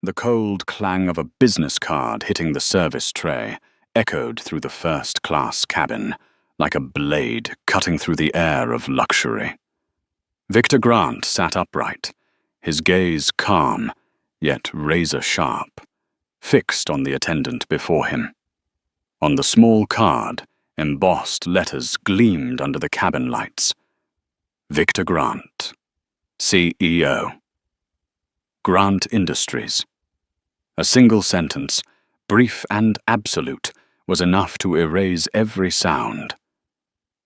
The cold clang of a business card hitting the service tray echoed through the first-class cabin, like a blade cutting through the air of luxury. Victor Grant sat upright, his gaze calm, yet razor-sharp, fixed on the attendant before him. On the small card, embossed letters gleamed under the cabin lights. Victor Grant, CEO. Grant Industries. A single sentence, brief and absolute, was enough to erase every sound.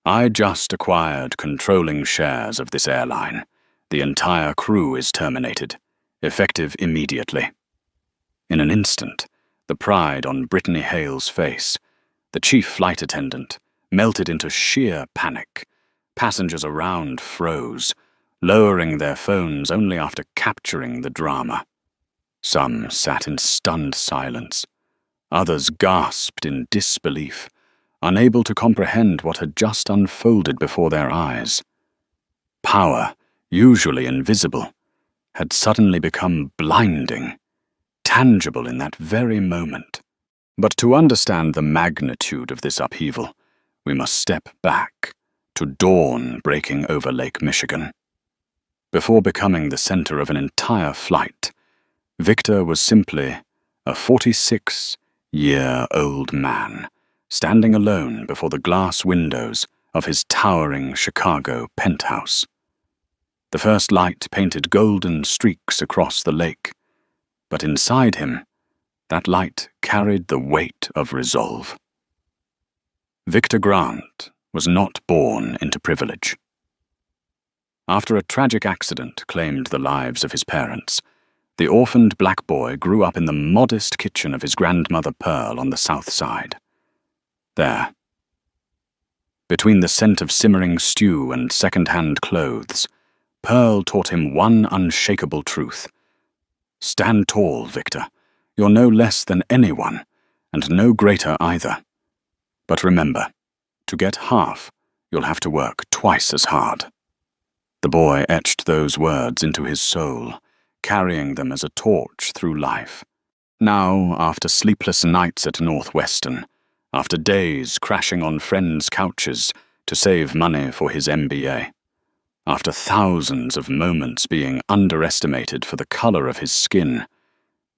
I just acquired controlling shares of this airline. The entire crew is terminated, effective immediately. In an instant, the pride on Brittany Hale's face, the chief flight attendant, melted into sheer panic. Passengers around froze, lowering their phones only after capturing the drama. Some sat in stunned silence. Others gasped in disbelief, unable to comprehend what had just unfolded before their eyes. Power, usually invisible, had suddenly become blinding, tangible in that very moment. But to understand the magnitude of this upheaval, we must step back to dawn breaking over Lake Michigan. Before becoming the center of an entire flight, Victor was simply a 46-year-old man, standing alone before the glass windows of his towering Chicago penthouse. The first light painted golden streaks across the lake, but inside him, that light carried the weight of resolve. Victor Grant was not born into privilege. After a tragic accident claimed the lives of his parents, the orphaned black boy grew up in the modest kitchen of his grandmother Pearl on the south side. There, between the scent of simmering stew and second-hand clothes, Pearl taught him one unshakable truth. Stand tall, Victor. You're no less than anyone, and no greater either. But remember, to get half, you'll have to work twice as hard. The boy etched those words into his soul, carrying them as a torch through life. Now, after sleepless nights at Northwestern, after days crashing on friends' couches to save money for his MBA, after thousands of moments being underestimated for the color of his skin,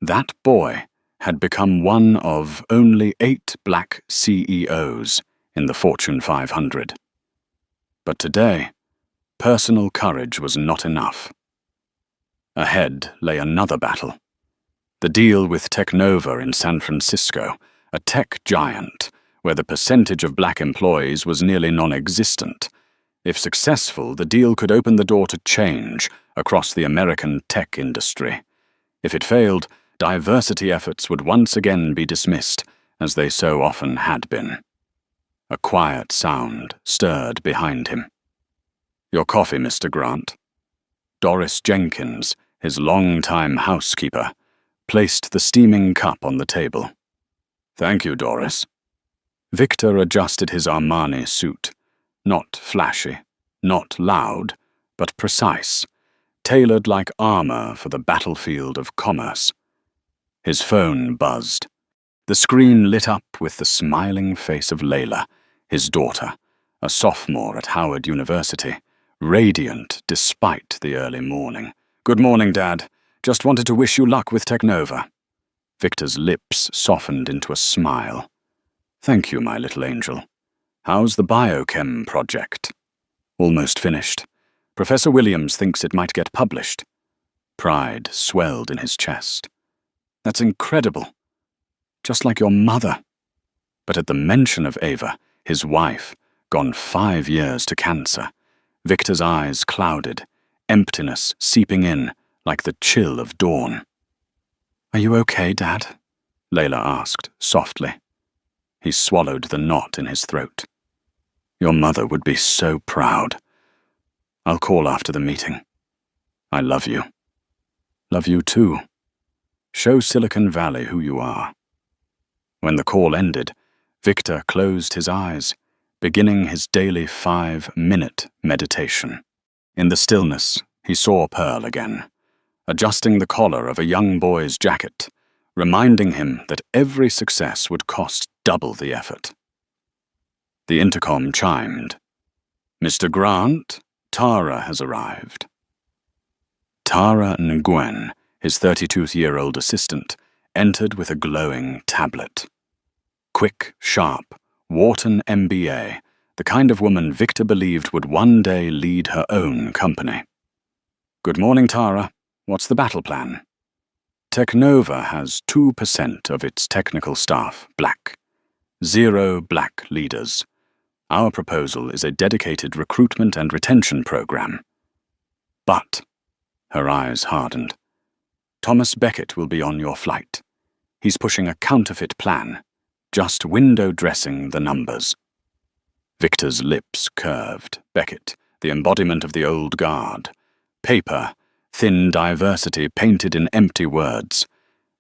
that boy had become one of only 8 black CEOs in the Fortune 500. But today, personal courage was not enough. Ahead lay another battle. The deal with Teknova in San Francisco, a tech giant, where the percentage of black employees was nearly non-existent. If successful, the deal could open the door to change across the American tech industry. If it failed, diversity efforts would once again be dismissed, as they so often had been. A quiet sound stirred behind him. "Your coffee, Mr. Grant." Doris Jenkins, his long-time housekeeper, placed the steaming cup on the table. "Thank you, Doris." Victor adjusted his Armani suit, not flashy, not loud, but precise, tailored like armor for the battlefield of commerce. His phone buzzed. The screen lit up with the smiling face of Layla, his daughter, a sophomore at Howard University, radiant despite the early morning. "Good morning, Dad. Just wanted to wish you luck with Teknova." Victor's lips softened into a smile. "Thank you, my little angel. How's the biochem project?" "Almost finished. Professor Williams thinks it might get published." Pride swelled in his chest. "That's incredible. Just like your mother." But at the mention of Ava, his wife, gone 5 years to cancer, Victor's eyes clouded, emptiness seeping in like the chill of dawn. "Are you okay, Dad?" Layla asked softly. He swallowed the knot in his throat. "Your mother would be so proud. I'll call after the meeting. I love you." "Love you too. Show Silicon Valley who you are." When the call ended, Victor closed his eyes, beginning his daily 5-minute meditation. In the stillness, he saw Pearl again, adjusting the collar of a young boy's jacket, reminding him that every success would cost double the effort. The intercom chimed. "Mr. Grant, Tara has arrived." Tara Nguyen, his 32-year-old assistant, entered with a glowing tablet. Quick, sharp, Wharton MBA, the kind of woman Victor believed would one day lead her own company. "Good morning, Tara. What's the battle plan?" Technova has 2% of its technical staff black. 0 black leaders. Our proposal is a dedicated recruitment and retention program. But, her eyes hardened, Thomas Beckett will be on your flight. He's pushing a counterfeit plan, just window dressing the numbers. Victor's lips curved. Beckett, the embodiment of the old guard. Paper, thin diversity painted in empty words.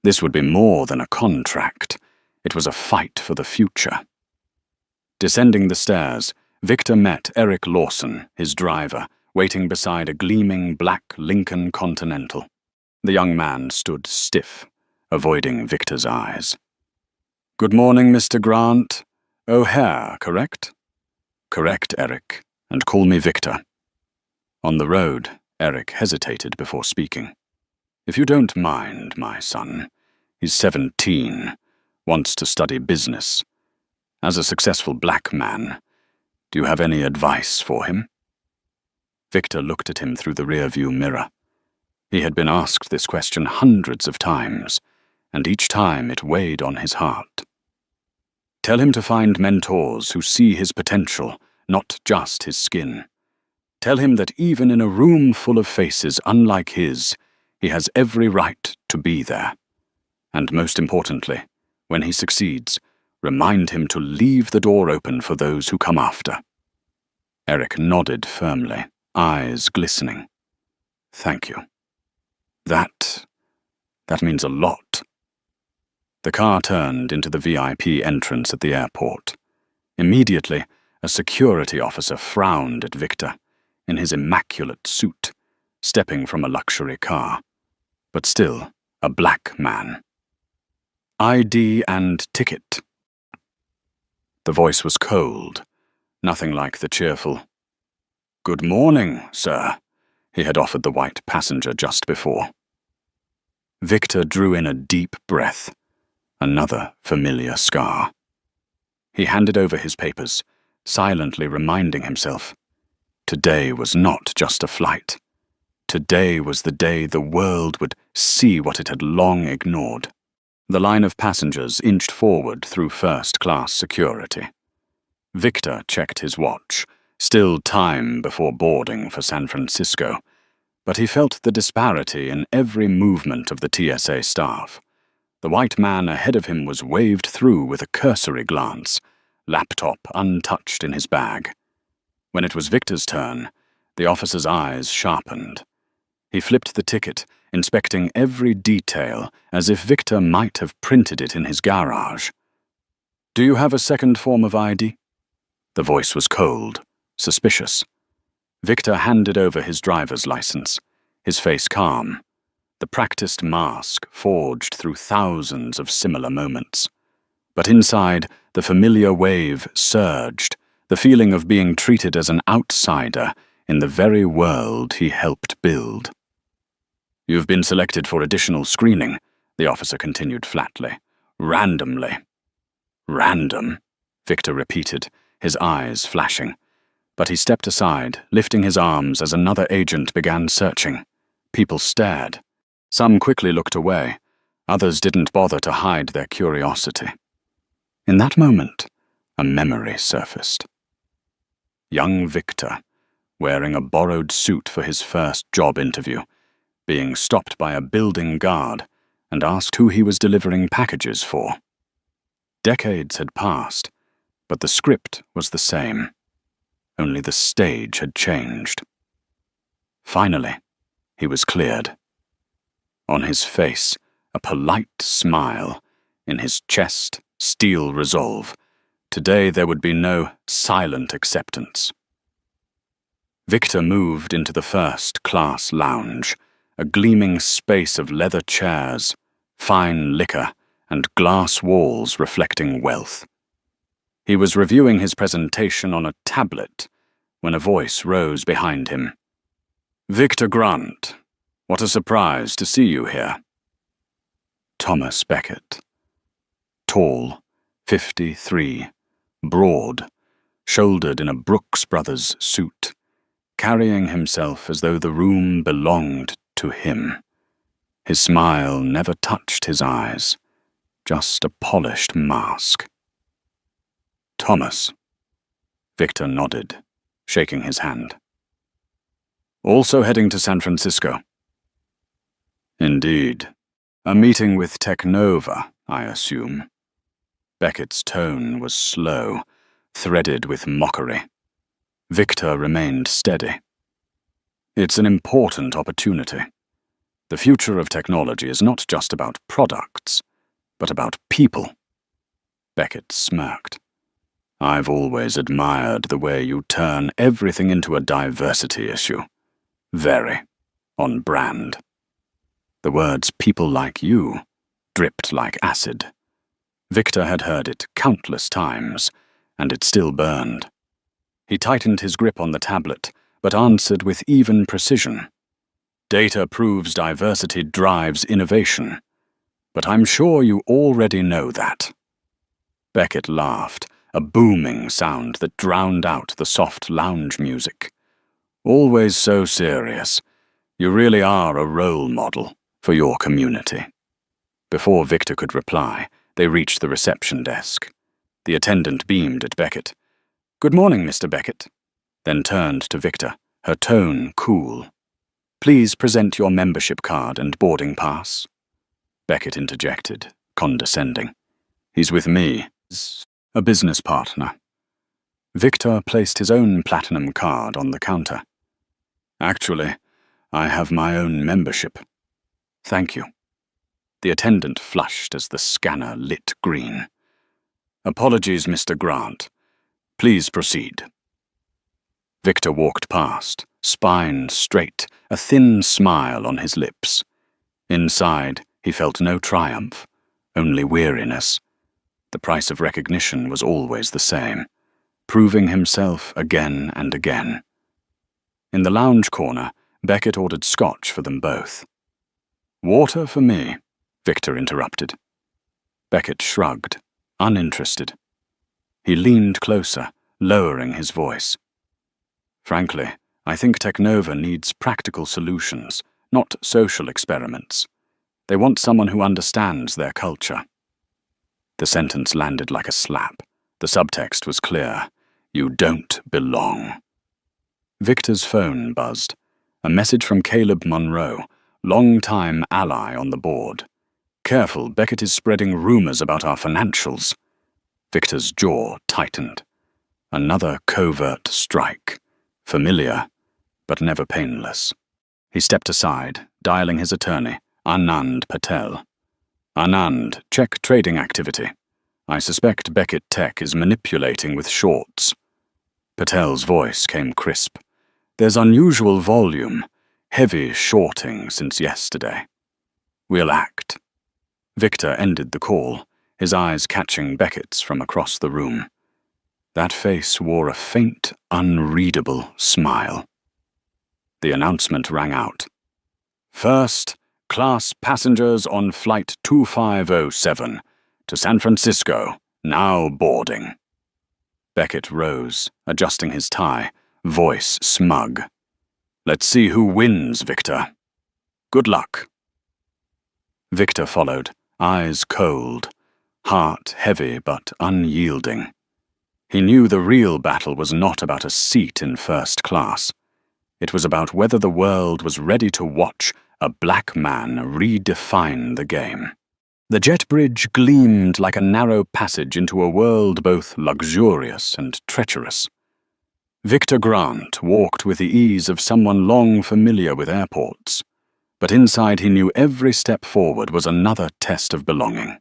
This would be more than a contract. It was a fight for the future. Descending the stairs, Victor met Eric Lawson, his driver, waiting beside a gleaming black Lincoln Continental. The young man stood stiff, avoiding Victor's eyes. "Good morning, Mr. Grant. O'Hare, correct?" "Correct, Eric, and call me Victor." On the road, Eric hesitated before speaking. "If you don't mind, my son, he's 17, wants to study business. As a successful black man, do you have any advice for him?" Victor looked at him through the rearview mirror. He had been asked this question hundreds of times, and each time it weighed on his heart. "Tell him to find mentors who see his potential, not just his skin. Tell him that even in a room full of faces unlike his, he has every right to be there. And most importantly, when he succeeds, remind him to leave the door open for those who come after." Eric nodded firmly, eyes glistening. "Thank you. That means a lot." The car turned into the VIP entrance at the airport. Immediately, a security officer frowned at Victor, in his immaculate suit, stepping from a luxury car, but still a black man. "ID and ticket." The voice was cold, nothing like the cheerful, "Good morning, sir," he had offered the white passenger just before. Victor drew in a deep breath, another familiar scar. He handed over his papers, silently reminding himself, today was not just a flight. Today was the day the world would see what it had long ignored. The line of passengers inched forward through first-class security. Victor checked his watch, still time before boarding for San Francisco, but he felt the disparity in every movement of the TSA staff. The white man ahead of him was waved through with a cursory glance, laptop untouched in his bag. When it was Victor's turn, the officer's eyes sharpened. He flipped the ticket, inspecting every detail as if Victor might have printed it in his garage. "Do you have a second form of ID?" The voice was cold, suspicious. Victor handed over his driver's license, his face calm, the practiced mask forged through thousands of similar moments. But inside, the familiar wave surged, the feeling of being treated as an outsider in the very world he helped build. "You've been selected for additional screening," the officer continued flatly. "Randomly." "Random," Victor repeated, his eyes flashing. But he stepped aside, lifting his arms as another agent began searching. People stared. Some quickly looked away. Others didn't bother to hide their curiosity. In that moment, a memory surfaced. Young Victor, wearing a borrowed suit for his first job interview, being stopped by a building guard and asked who he was delivering packages for. Decades had passed, but the script was the same. Only the stage had changed. Finally, he was cleared. On his face, a polite smile. In his chest, steel resolve. Today there would be no silent acceptance. Victor moved into the first-class lounge, a gleaming space of leather chairs, fine liquor, and glass walls reflecting wealth. He was reviewing his presentation on a tablet when a voice rose behind him. "Victor Grant, what a surprise to see you here." Thomas Becket. Tall, 53, broad, shouldered in a Brooks Brothers suit, carrying himself as though the room belonged to him. His smile never touched his eyes, just a polished mask. "Thomas." Victor nodded, shaking his hand. "Also heading to San Francisco?" "Indeed. A meeting with Technova, I assume." Beckett's tone was slow, threaded with mockery. Victor remained steady. "It's an important opportunity. The future of technology is not just about products, but about people." Beckett smirked. "I've always admired the way you turn everything into a diversity issue. Very on brand." The words "people like you" dripped like acid. Victor had heard it countless times, and it still burned. He tightened his grip on the tablet, but answered with even precision. "Data proves diversity drives innovation, but I'm sure you already know that." Beckett laughed, a booming sound that drowned out the soft lounge music. "Always so serious. You really are a role model for your community." Before Victor could reply, they reached the reception desk. The attendant beamed at Beckett. "Good morning, Mr. Beckett," then turned to Victor, her tone cool. "Please present your membership card and boarding pass." Beckett interjected, condescending. "He's with me, a business partner." Victor placed his own platinum card on the counter. "Actually, I have my own membership." "Thank you." The attendant flushed as the scanner lit green. "Apologies, Mr. Grant. Please proceed." Victor walked past, spine straight, a thin smile on his lips. Inside, he felt no triumph, only weariness. The price of recognition was always the same, proving himself again and again. In the lounge corner, Beckett ordered scotch for them both. "Water for me," Victor interrupted. Beckett shrugged, uninterested. He leaned closer, lowering his voice. "Frankly, I think Technova needs practical solutions, not social experiments. They want someone who understands their culture." The sentence landed like a slap. The subtext was clear. You don't belong. Victor's phone buzzed. A message from Caleb Monroe, long-time ally on the board. "Careful, Beckett is spreading rumors about our financials." Victor's jaw tightened. Another covert strike. Familiar, but never painless. He stepped aside, dialing his attorney, Anand Patel. "Anand, check trading activity. I suspect Beckett Tech is manipulating with shorts." Patel's voice came crisp. "There's unusual volume, heavy shorting since yesterday. We'll act." Victor ended the call, his eyes catching Beckett's from across the room. That face wore a faint, unreadable smile. The announcement rang out. "First, class passengers on Flight 2507 to San Francisco, now boarding." Beckett rose, adjusting his tie, voice smug. "Let's see who wins, Victor. Good luck." Victor followed, eyes cold, heart heavy but unyielding. He knew the real battle was not about a seat in first class. It was about whether the world was ready to watch a black man redefine the game. The jet bridge gleamed like a narrow passage into a world both luxurious and treacherous. Victor Grant walked with the ease of someone long familiar with airports, but inside he knew every step forward was another test of belonging.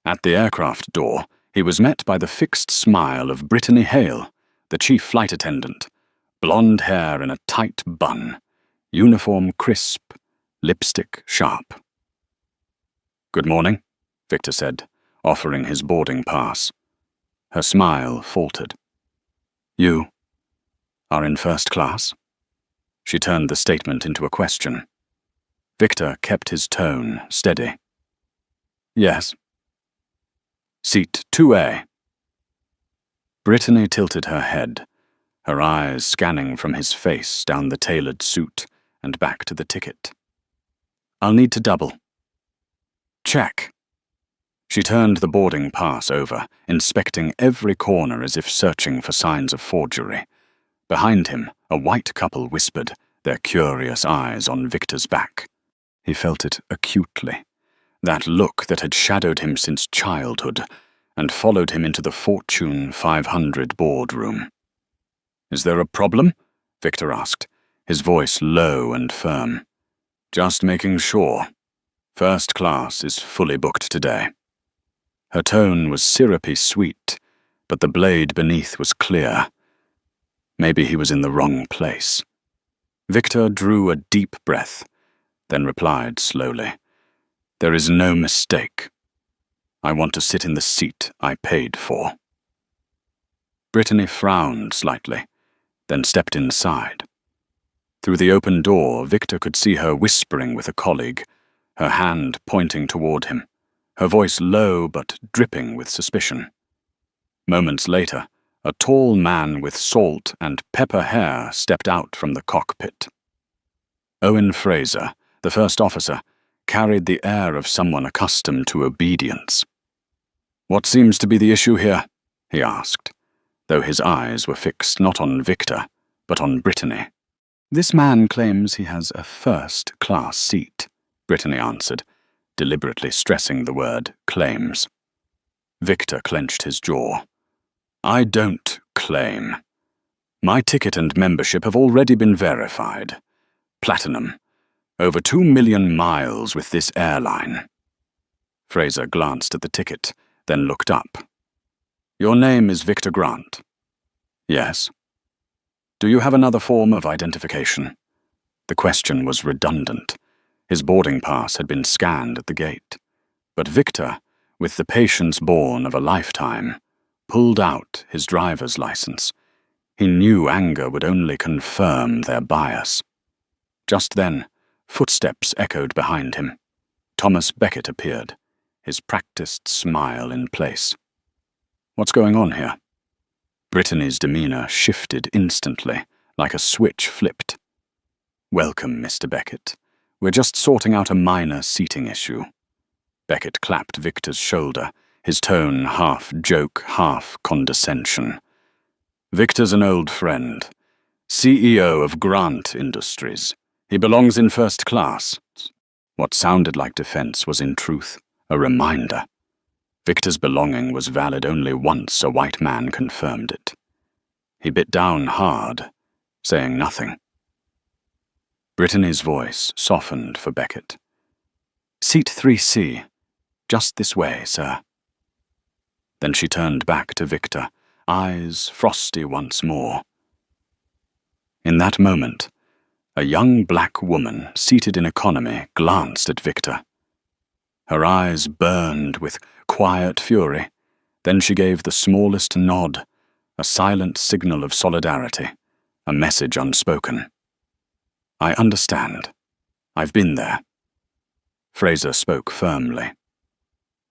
At the aircraft door, he was met by the fixed smile of Brittany Hale, the chief flight attendant, blonde hair in a tight bun, uniform crisp, lipstick sharp. "Good morning," Victor said, offering his boarding pass. Her smile faltered. "You are in first class?" She turned the statement into a question. Victor kept his tone steady. "Yes." "Seat 2A." Brittany tilted her head, her eyes scanning from his face down the tailored suit and back to the ticket. "I'll need to double." "Check." She turned the boarding pass over, inspecting every corner as if searching for signs of forgery. Behind him, a white couple whispered, their curious eyes on Victor's back. He felt it acutely, that look that had shadowed him since childhood and followed him into the Fortune 500 boardroom. "Is there a problem?" Victor asked, his voice low and firm. "Just making sure. First class is fully booked today." Her tone was syrupy sweet, but the blade beneath was clear. Maybe he was in the wrong place. Victor drew a deep breath, then replied slowly, "There is no mistake. I want to sit in the seat I paid for." Brittany frowned slightly, then stepped inside. Through the open door, Victor could see her whispering with a colleague, her hand pointing toward him, her voice low but dripping with suspicion. Moments later, a tall man with salt and pepper hair stepped out from the cockpit. Owen Fraser, the first officer, carried the air of someone accustomed to obedience. "What seems to be the issue here?" he asked, though his eyes were fixed not on Victor, but on Brittany. "This man claims he has a first-class seat," Brittany answered, deliberately stressing the word claims. Victor clenched his jaw. "I don't claim. My ticket and membership have already been verified. Platinum. Over 2 million miles with this airline." Fraser glanced at the ticket, then looked up. "Your name is Victor Grant?" "Yes." "Do you have another form of identification?" The question was redundant. His boarding pass had been scanned at the gate. But Victor, with the patience born of a lifetime, pulled out his driver's license. He knew anger would only confirm their bias. Just then, footsteps echoed behind him. Thomas Beckett appeared, his practiced smile in place. "What's going on here?" Brittany's demeanor shifted instantly, like a switch flipped. "Welcome, Mr. Beckett. We're just sorting out a minor seating issue." Beckett clapped Victor's shoulder, his tone half joke, half condescension. "Victor's an old friend, CEO of Grant Industries. He belongs in first class." What sounded like defense was in truth a reminder. Victor's belonging was valid only once a white man confirmed it. He bit down hard, saying nothing. Brittany's voice softened for Beckett. "Seat 3C. Just this way, sir." Then she turned back to Victor, eyes frosty once more. In that moment, a young black woman seated in economy glanced at Victor. Her eyes burned with quiet fury. Then she gave the smallest nod, a silent signal of solidarity, a message unspoken. "I understand. I've been there." Fraser spoke firmly.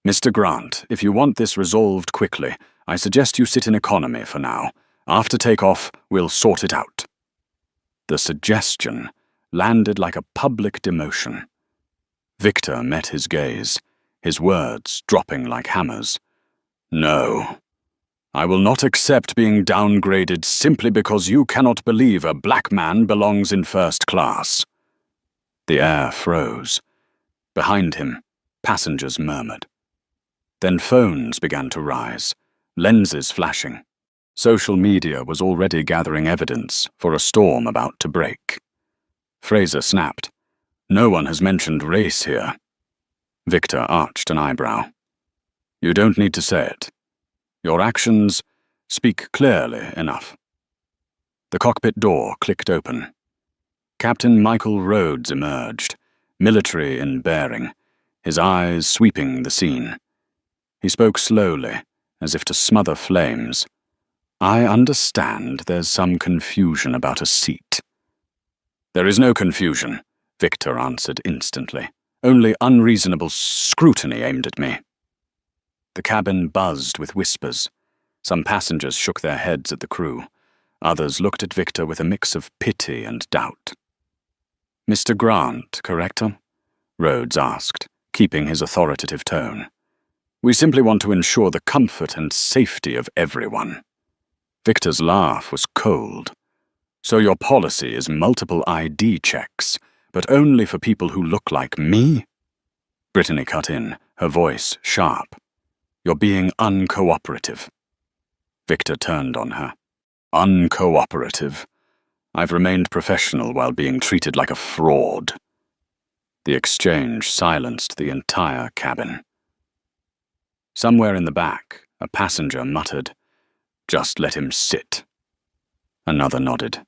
"Mr. Grant, if you want this resolved quickly, I suggest you sit in economy for now. After takeoff, we'll sort it out." The suggestion landed like a public demotion. Victor met his gaze, his words dropping like hammers. "No. I will not accept being downgraded simply because you cannot believe a black man belongs in first class." The air froze. Behind him, passengers murmured. Then phones began to rise, lenses flashing. Social media was already gathering evidence for a storm about to break. Fraser snapped. "No one has mentioned race here." Victor arched an eyebrow. "You don't need to say it. Your actions speak clearly enough." The cockpit door clicked open. Captain Michael Rhodes emerged, military in bearing, his eyes sweeping the scene. He spoke slowly, as if to smother flames. "I understand there's some confusion about a seat." "There is no confusion," Victor answered instantly. "Only unreasonable scrutiny aimed at me." The cabin buzzed with whispers. Some passengers shook their heads at the crew. Others looked at Victor with a mix of pity and doubt. "Mr. Grant, correcto?" Rhodes asked, keeping his authoritative tone. "We simply want to ensure the comfort and safety of everyone." Victor's laugh was cold. "So your policy is multiple ID checks, but only for people who look like me?" Brittany cut in, her voice sharp. "You're being uncooperative." Victor turned on her. "Uncooperative? I've remained professional while being treated like a fraud." The exchange silenced the entire cabin. Somewhere in the back, a passenger muttered, "Just let him sit." Another nodded.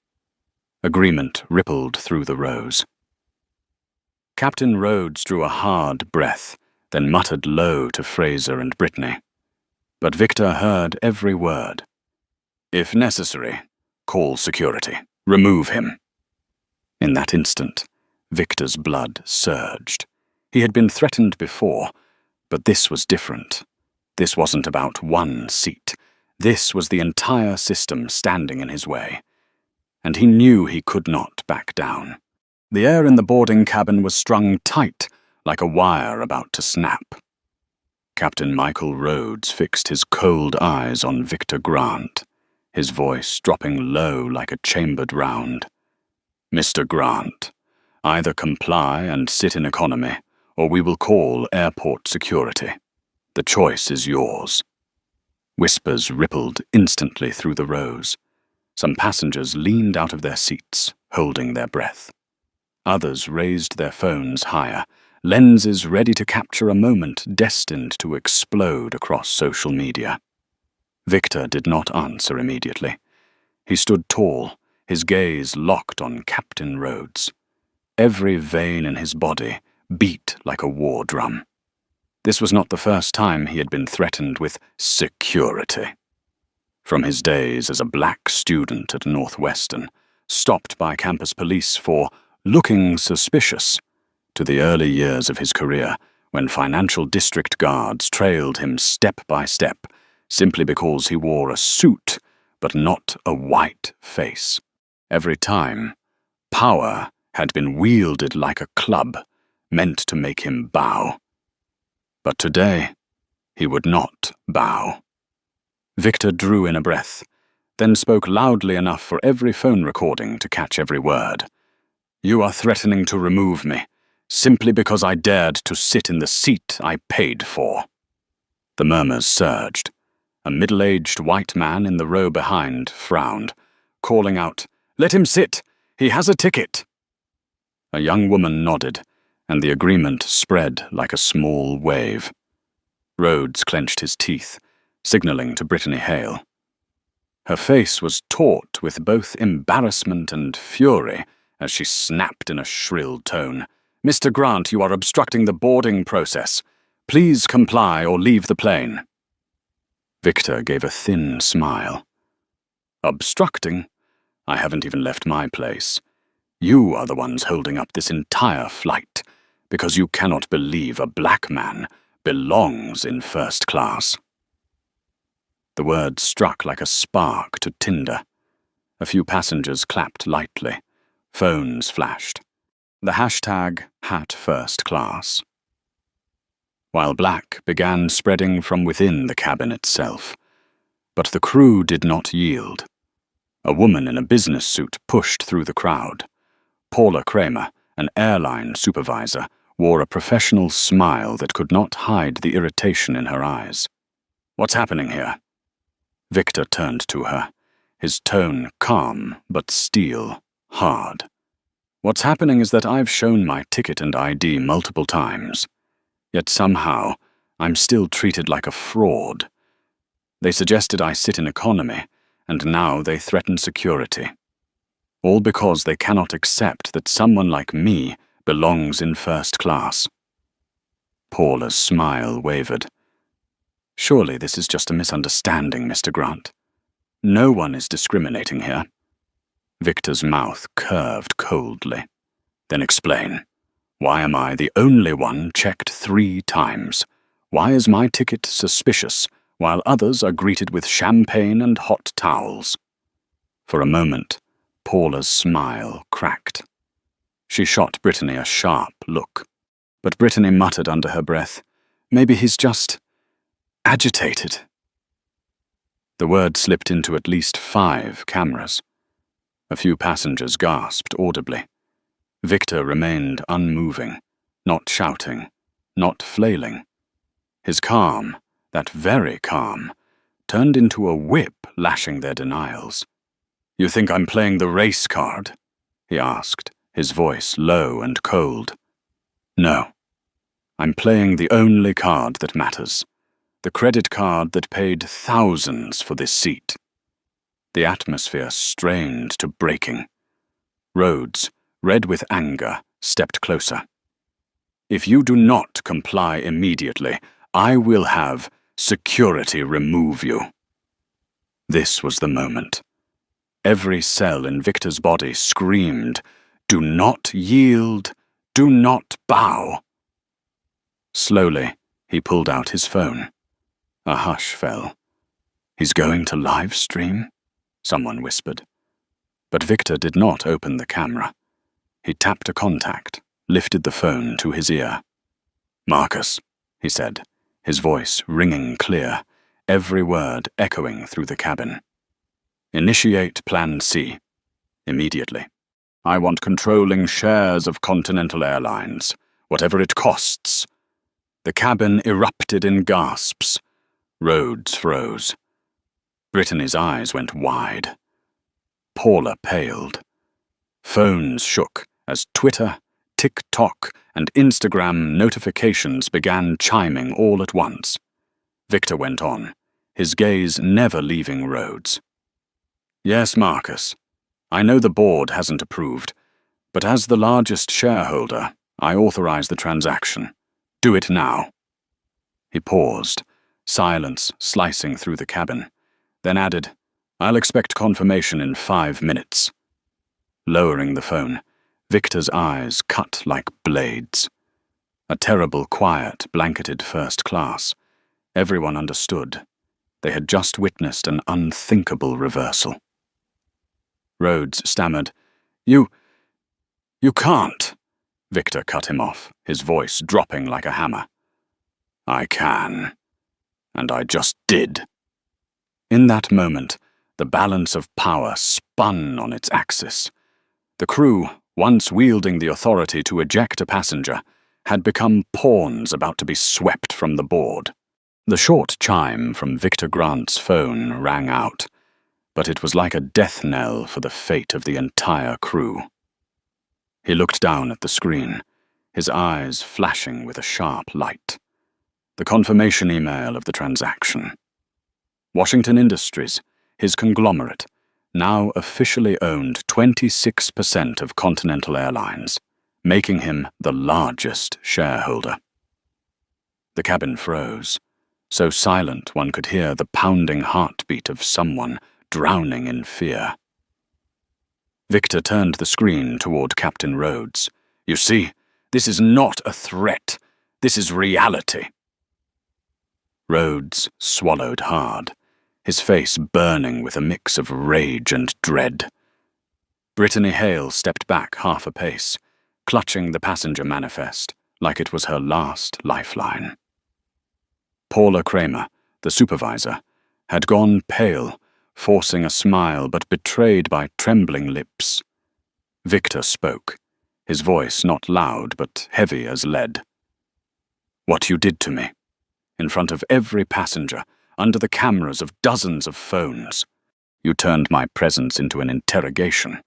Agreement rippled through the rows. Captain Rhodes drew a hard breath, then muttered low to Fraser and Brittany. But Victor heard every word. "If necessary, call security. Remove him." In that instant, Victor's blood surged. He had been threatened before, but this was different. This wasn't about one seat. This was the entire system standing in his way. And he knew he could not back down. The air in the boarding cabin was strung tight, like a wire about to snap. Captain Michael Rhodes fixed his cold eyes on Victor Grant, his voice dropping low like a chambered round. "Mr. Grant, either comply and sit in economy, or we will call airport security. The choice is yours." Whispers rippled instantly through the rows. Some passengers leaned out of their seats, holding their breath. Others raised their phones higher, lenses ready to capture a moment destined to explode across social media. Victor did not answer immediately. He stood tall, his gaze locked on Captain Rhodes. Every vein in his body beat like a war drum. This was not the first time he had been threatened with security. From his days as a black student at Northwestern, stopped by campus police for looking suspicious, to the early years of his career when financial district guards trailed him step by step simply because he wore a suit but not a white face. Every time, power had been wielded like a club, meant to make him bow. But today, he would not bow. Victor drew in a breath, then spoke loudly enough for every phone recording to catch every word. "You are threatening to remove me, simply because I dared to sit in the seat I paid for." The murmurs surged. A middle-aged white man in the row behind frowned, calling out, "Let him sit! He has a ticket!" A young woman nodded, and the agreement spread like a small wave. Rhodes clenched his teeth, signaling to Brittany Hale. Her face was taut with both embarrassment and fury as she snapped in a shrill tone, "Mr. Grant, you are obstructing the boarding process. Please comply or leave the plane." Victor gave a thin smile. "Obstructing? I haven't even left my place. You are the ones holding up this entire flight, because you cannot believe a black man belongs in first class." The words struck like a spark to tinder. A few passengers clapped lightly. Phones flashed. The hashtag #HatFirstClass. While black began spreading from within the cabin itself. But the crew did not yield. A woman in a business suit pushed through the crowd. Paula Kramer, an airline supervisor, wore a professional smile that could not hide the irritation in her eyes. "What's happening here?" Victor turned to her, his tone calm but steel, hard. "What's happening is that I've shown my ticket and ID multiple times. Yet somehow, I'm still treated like a fraud. They suggested I sit in economy, and now they threaten security. All because they cannot accept that someone like me belongs in first class. Paula's smile wavered. Surely this is just a misunderstanding, Mr. Grant. No one is discriminating here. Victor's mouth curved coldly. Then explain. Why am I the only one checked 3 times? Why is my ticket suspicious, while others are greeted with champagne and hot towels? For a moment, Paula's smile cracked. She shot Brittany a sharp look. But Brittany muttered under her breath, "Maybe he's just agitated." The word slipped into at least 5 cameras. A few passengers gasped audibly. Victor remained unmoving, not shouting, not flailing. His calm, that very calm, turned into a whip lashing their denials. "You think I'm playing the race card?" he asked, his voice low and cold. "No. I'm playing the only card that matters. The credit card that paid thousands for this seat." The atmosphere strained to breaking. Rhodes, red with anger, stepped closer. "If you do not comply immediately, I will have security remove you." This was the moment. Every cell in Victor's body screamed, "Do not yield, do not bow." Slowly, he pulled out his phone. A hush fell. "He's going to live stream?" someone whispered. But Victor did not open the camera. He tapped a contact, lifted the phone to his ear. "Marcus," he said, his voice ringing clear, every word echoing through the cabin. "Initiate Plan C. Immediately. I want controlling shares of Continental Airlines, whatever it costs." The cabin erupted in gasps. Rhodes froze. Brittany's eyes went wide. Paula paled. Phones shook as Twitter, TikTok, and Instagram notifications began chiming all at once. Victor went on, his gaze never leaving Rhodes. "Yes, Marcus. I know the board hasn't approved, but as the largest shareholder, I authorize the transaction. Do it now." He paused, silence slicing through the cabin, then added, "I'll expect confirmation in 5 minutes." Lowering the phone, Victor's eyes cut like blades. A terrible quiet blanketed first class. Everyone understood. They had just witnessed an unthinkable reversal. Rhodes stammered, You can't." Victor cut him off, his voice dropping like a hammer. "I can. And I just did." In that moment, the balance of power spun on its axis. The crew, once wielding the authority to eject a passenger, had become pawns about to be swept from the board. The short chime from Victor Grant's phone rang out, but it was like a death knell for the fate of the entire crew. He looked down at the screen, his eyes flashing with a sharp light. The confirmation email of the transaction. Washington Industries, his conglomerate, now officially owned 26% of Continental Airlines, making him the largest shareholder. The cabin froze, so silent one could hear the pounding heartbeat of someone drowning in fear. Victor turned the screen toward Captain Rhodes. "You see, this is not a threat. This is reality." Rhodes swallowed hard, his face burning with a mix of rage and dread. Brittany Hale stepped back half a pace, clutching the passenger manifest like it was her last lifeline. Paula Kramer, the supervisor, had gone pale, forcing a smile but betrayed by trembling lips. Victor spoke, his voice not loud but heavy as lead. "What you did to me, in front of every passenger, under the cameras of dozens of phones. You turned my presence into an interrogation.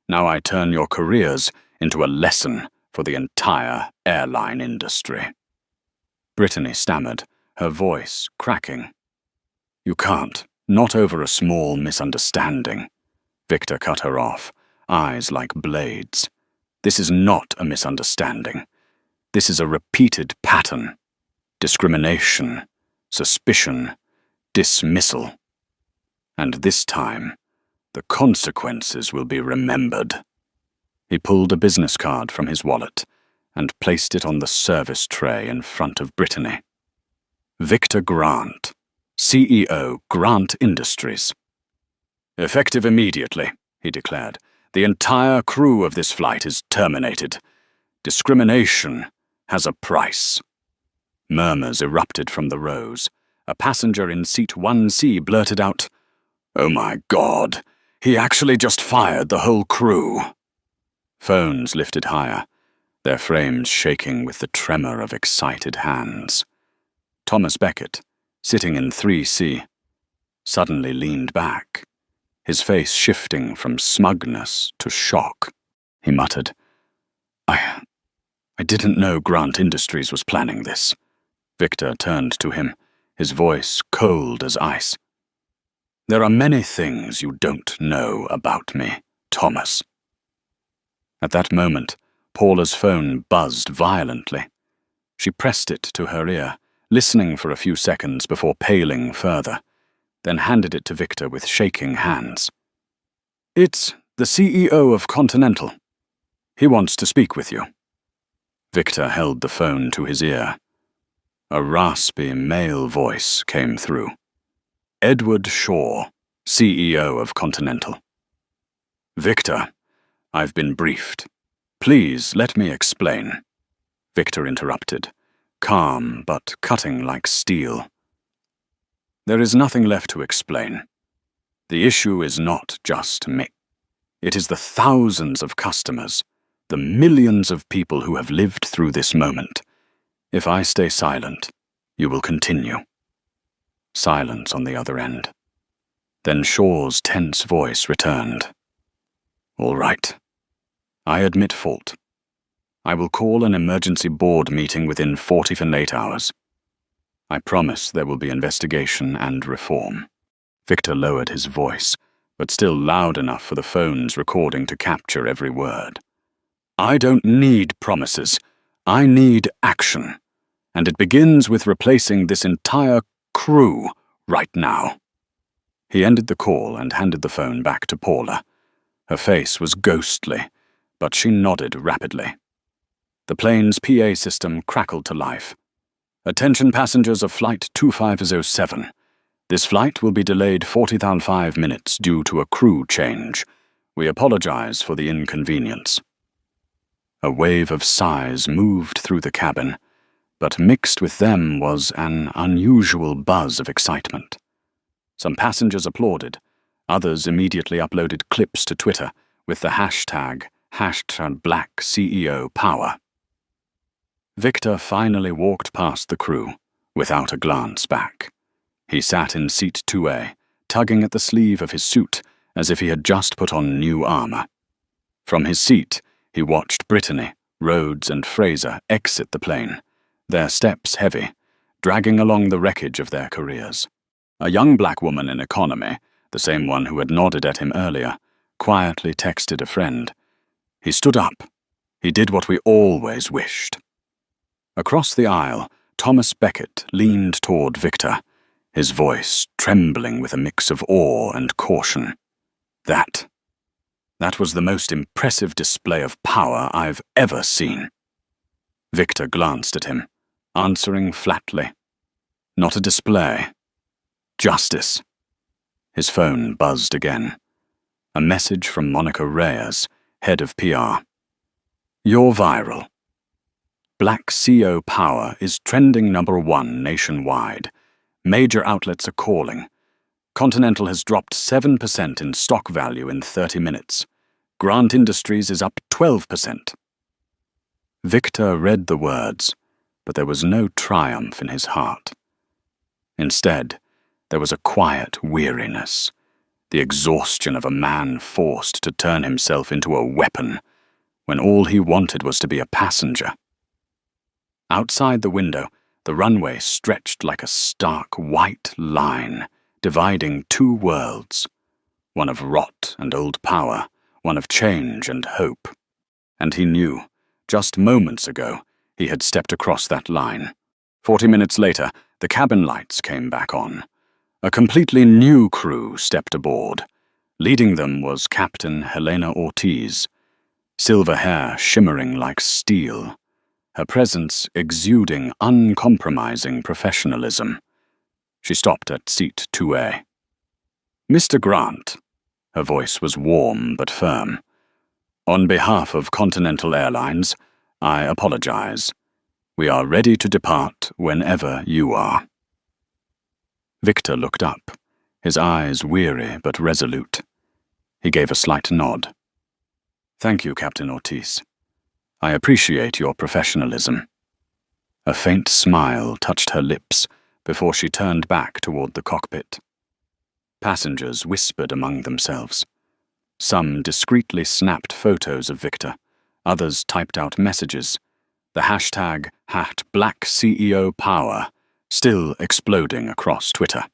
Now I turn your careers into a lesson for the entire airline industry." Brittany stammered, her voice cracking. "You can't, not over a small misunderstanding." Victor cut her off, eyes like blades. This is not a misunderstanding. This is a repeated pattern. Discrimination, suspicion, dismissal. And this time, the consequences will be remembered. He pulled a business card from his wallet and placed it on the service tray in front of Brittany. Victor Grant, CEO, Grant Industries. Effective immediately, he declared. The entire crew of this flight is terminated. Discrimination has a price. Murmurs erupted from the rows. A passenger in seat 1C blurted out, "Oh my God, he actually just fired the whole crew." Phones lifted higher, their frames shaking with the tremor of excited hands. Thomas Beckett, sitting in 3C, suddenly leaned back, his face shifting from smugness to shock. He muttered, I didn't know Grant Industries was planning this." Victor turned to him, his voice cold as ice. "There are many things you don't know about me, Thomas." At that moment, Paula's phone buzzed violently. She pressed it to her ear, listening for a few seconds before paling further, then handed it to Victor with shaking hands. "It's the CEO of Continental. He wants to speak with you." Victor held the phone to his ear. A raspy male voice came through. "Edward Shaw, CEO of Continental." "Victor, I've been briefed. Please let me explain." Victor interrupted, calm but cutting like steel. "There is nothing left to explain. The issue is not just me. It is the thousands of customers, the millions of people who have lived through this moment. If I stay silent, you will continue." Silence on the other end. Then Shaw's tense voice returned. "All right. I admit fault. I will call an emergency board meeting within 48 hours. I promise there will be investigation and reform." Victor lowered his voice, but still loud enough for the phone's recording to capture every word. "I don't need promises. I need action. And it begins with replacing this entire crew right now." He ended the call and handed the phone back to Paula. Her face was ghostly, but she nodded rapidly. The plane's PA system crackled to life. "Attention passengers of Flight 2507. This flight will be delayed 45 minutes due to a crew change. We apologize for the inconvenience." A wave of sighs moved through the cabin, but mixed with them was an unusual buzz of excitement. Some passengers applauded. Others immediately uploaded clips to Twitter with the hashtag #BlackCEOPower. Victor finally walked past the crew, without a glance back. He sat in seat 2A, tugging at the sleeve of his suit as if he had just put on new armor. From his seat, he watched Brittany, Rhodes, and Fraser exit the plane, their steps heavy, dragging along the wreckage of their careers. A young black woman in economy, the same one who had nodded at him earlier, quietly texted a friend. He stood up. He did what we always wished. Across the aisle, Thomas Beckett leaned toward Victor, his voice trembling with a mix of awe and caution. That was the most impressive display of power I've ever seen." Victor glanced at him, answering flatly. "Not a display. Justice." His phone buzzed again. A message from Monica Reyes, head of PR. "You're viral. BlackCEOPower is trending #1 nationwide. Major outlets are calling. Continental has dropped 7% in stock value in 30 minutes. Grant Industries is up 12%. Victor read the words, but there was no triumph in his heart. Instead, there was a quiet weariness, the exhaustion of a man forced to turn himself into a weapon when all he wanted was to be a passenger. Outside the window, the runway stretched like a stark white line, dividing two worlds, one of rot and old power, one of change and hope. And he knew, just moments ago, he had stepped across that line. 40 minutes later, the cabin lights came back on. A completely new crew stepped aboard. Leading them was Captain Helena Ortiz, silver hair shimmering like steel, her presence exuding uncompromising professionalism. She stopped at seat 2A. "Mr. Grant," her voice was warm but firm. "On behalf of Continental Airlines, I apologize. We are ready to depart whenever you are." Victor looked up, his eyes weary but resolute. He gave a slight nod. "Thank you, Captain Ortiz. I appreciate your professionalism." A faint smile touched her lips before she turned back toward the cockpit. Passengers whispered among themselves. Some discreetly snapped photos of Victor, others typed out messages, the hashtag #BlackCEOPower still exploding across Twitter.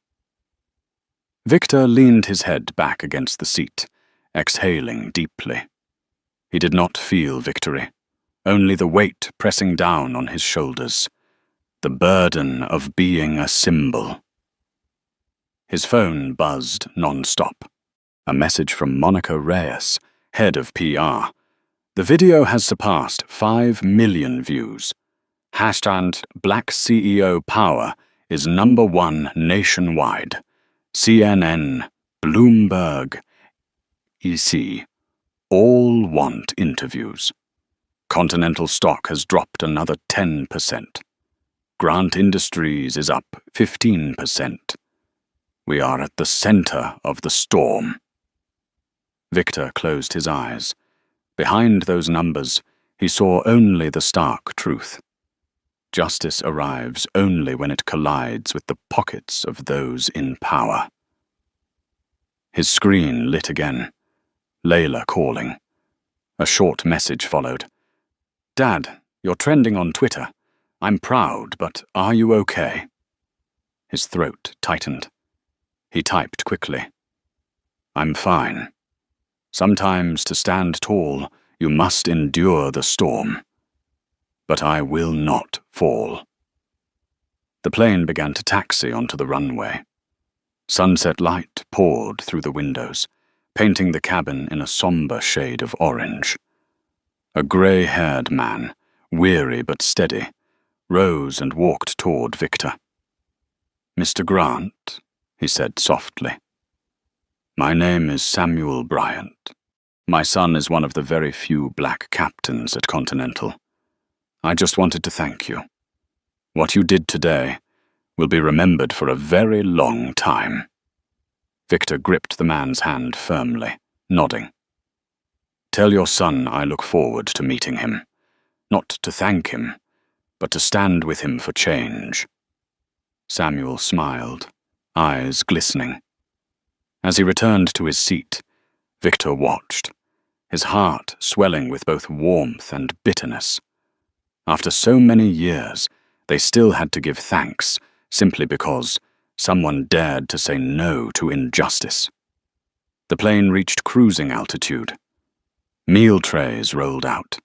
Victor leaned his head back against the seat, exhaling deeply. He did not feel victory, only the weight pressing down on his shoulders, the burden of being a symbol. His phone buzzed non-stop. A message from Monica Reyes, head of PR. "The video has surpassed 5 million views. Hashtag #BlackCEOPower is #1 nationwide. CNN, Bloomberg, EC, all want interviews. Continental stock has dropped another 10%. Grant Industries is up 15%. We are at the center of the storm." Victor closed his eyes. Behind those numbers, he saw only the stark truth. Justice arrives only when it collides with the pockets of those in power. His screen lit again. Layla calling. A short message followed. "Dad, you're trending on Twitter. I'm proud, but are you okay?" His throat tightened. He typed quickly. "I'm fine. Sometimes to stand tall, you must endure the storm. But I will not fall." The plane began to taxi onto the runway. Sunset light poured through the windows, painting the cabin in a somber shade of orange. A grey-haired man, weary but steady, rose and walked toward Victor. "Mr. Grant," he said softly. "My name is Samuel Bryant. My son is one of the very few black captains at Continental. I just wanted to thank you. What you did today will be remembered for a very long time." Victor gripped the man's hand firmly, nodding. "Tell your son I look forward to meeting him. Not to thank him, but to stand with him for change." Samuel smiled, eyes glistening. As he returned to his seat, Victor watched, his heart swelling with both warmth and bitterness. After so many years, they still had to give thanks simply because someone dared to say no to injustice. The plane reached cruising altitude. Meal trays rolled out.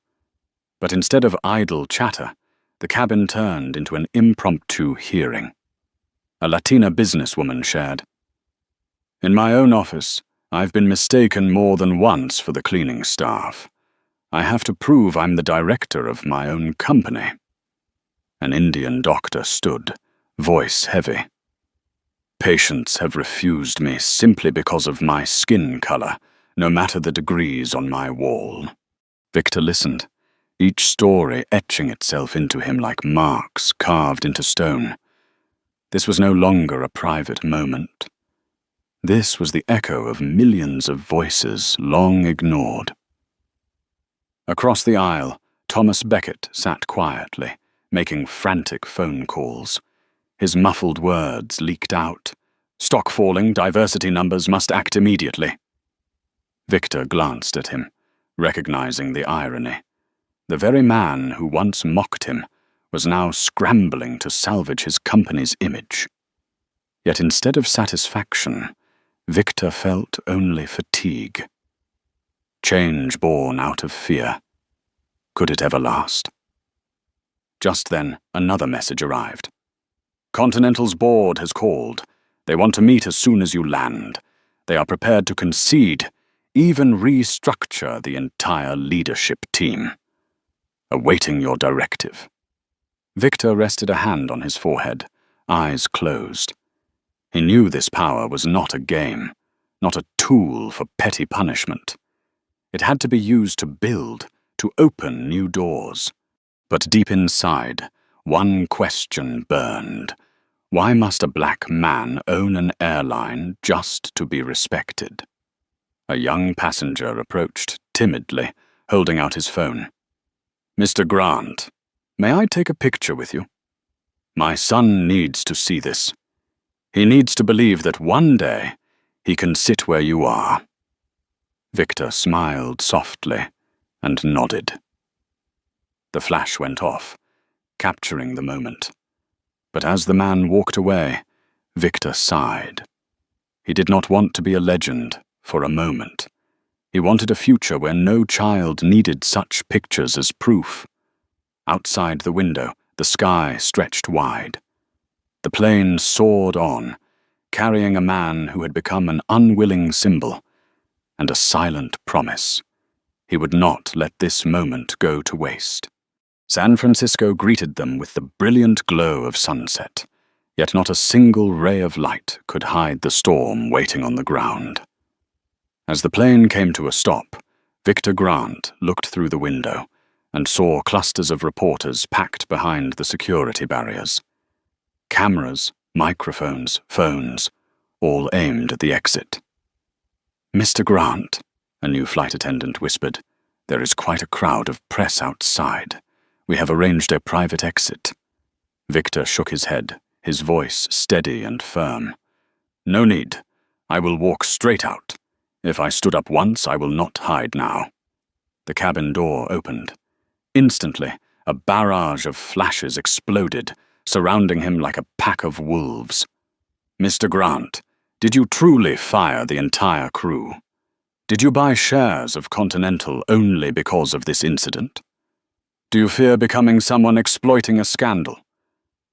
But instead of idle chatter, the cabin turned into an impromptu hearing. A Latina businesswoman shared, "In my own office, I've been mistaken more than once for the cleaning staff. I have to prove I'm the director of my own company." An Indian doctor stood, voice heavy. "Patients have refused me simply because of my skin color, no matter the degrees on my wall." Victor listened, each story etching itself into him like marks carved into stone. This was no longer a private moment. This was the echo of millions of voices long ignored. Across the aisle, Thomas Beckett sat quietly, making frantic phone calls. His muffled words leaked out. "Stock falling, diversity numbers must act immediately." Victor glanced at him, recognizing the irony. The very man who once mocked him was now scrambling to salvage his company's image. Yet instead of satisfaction, Victor felt only fatigue. Change born out of fear. Could it ever last? Just then, another message arrived. Continental's board has called. They want to meet as soon as you land. They are prepared to concede, even restructure the entire leadership team. Awaiting your directive. Victor rested a hand on his forehead, eyes closed. He knew this power was not a game, not a tool for petty punishment. It had to be used to build, to open new doors. But deep inside, one question burned. Why must a black man own an airline just to be respected? A young passenger approached timidly, holding out his phone. Mr. Grant, may I take a picture with you? My son needs to see this. He needs to believe that one day he can sit where you are. Victor smiled softly and nodded. The flash went off, capturing the moment. But as the man walked away, Victor sighed. He did not want to be a legend for a moment. He wanted a future where no child needed such pictures as proof. Outside the window, the sky stretched wide. The plane soared on, carrying a man who had become an unwilling symbol and a silent promise. He would not let this moment go to waste. San Francisco greeted them with the brilliant glow of sunset, yet not a single ray of light could hide the storm waiting on the ground. As the plane came to a stop, Victor Grant looked through the window and saw clusters of reporters packed behind the security barriers. Cameras, microphones, phones, all aimed at the exit. Mr. Grant, a new flight attendant whispered, there is quite a crowd of press outside. We have arranged a private exit. Victor shook his head, his voice steady and firm. No need. I will walk straight out. If I stood up once, I will not hide now. The cabin door opened. Instantly, a barrage of flashes exploded, surrounding him like a pack of wolves. Mr. Grant, did you truly fire the entire crew? Did you buy shares of Continental only because of this incident? Do you fear becoming someone exploiting a scandal?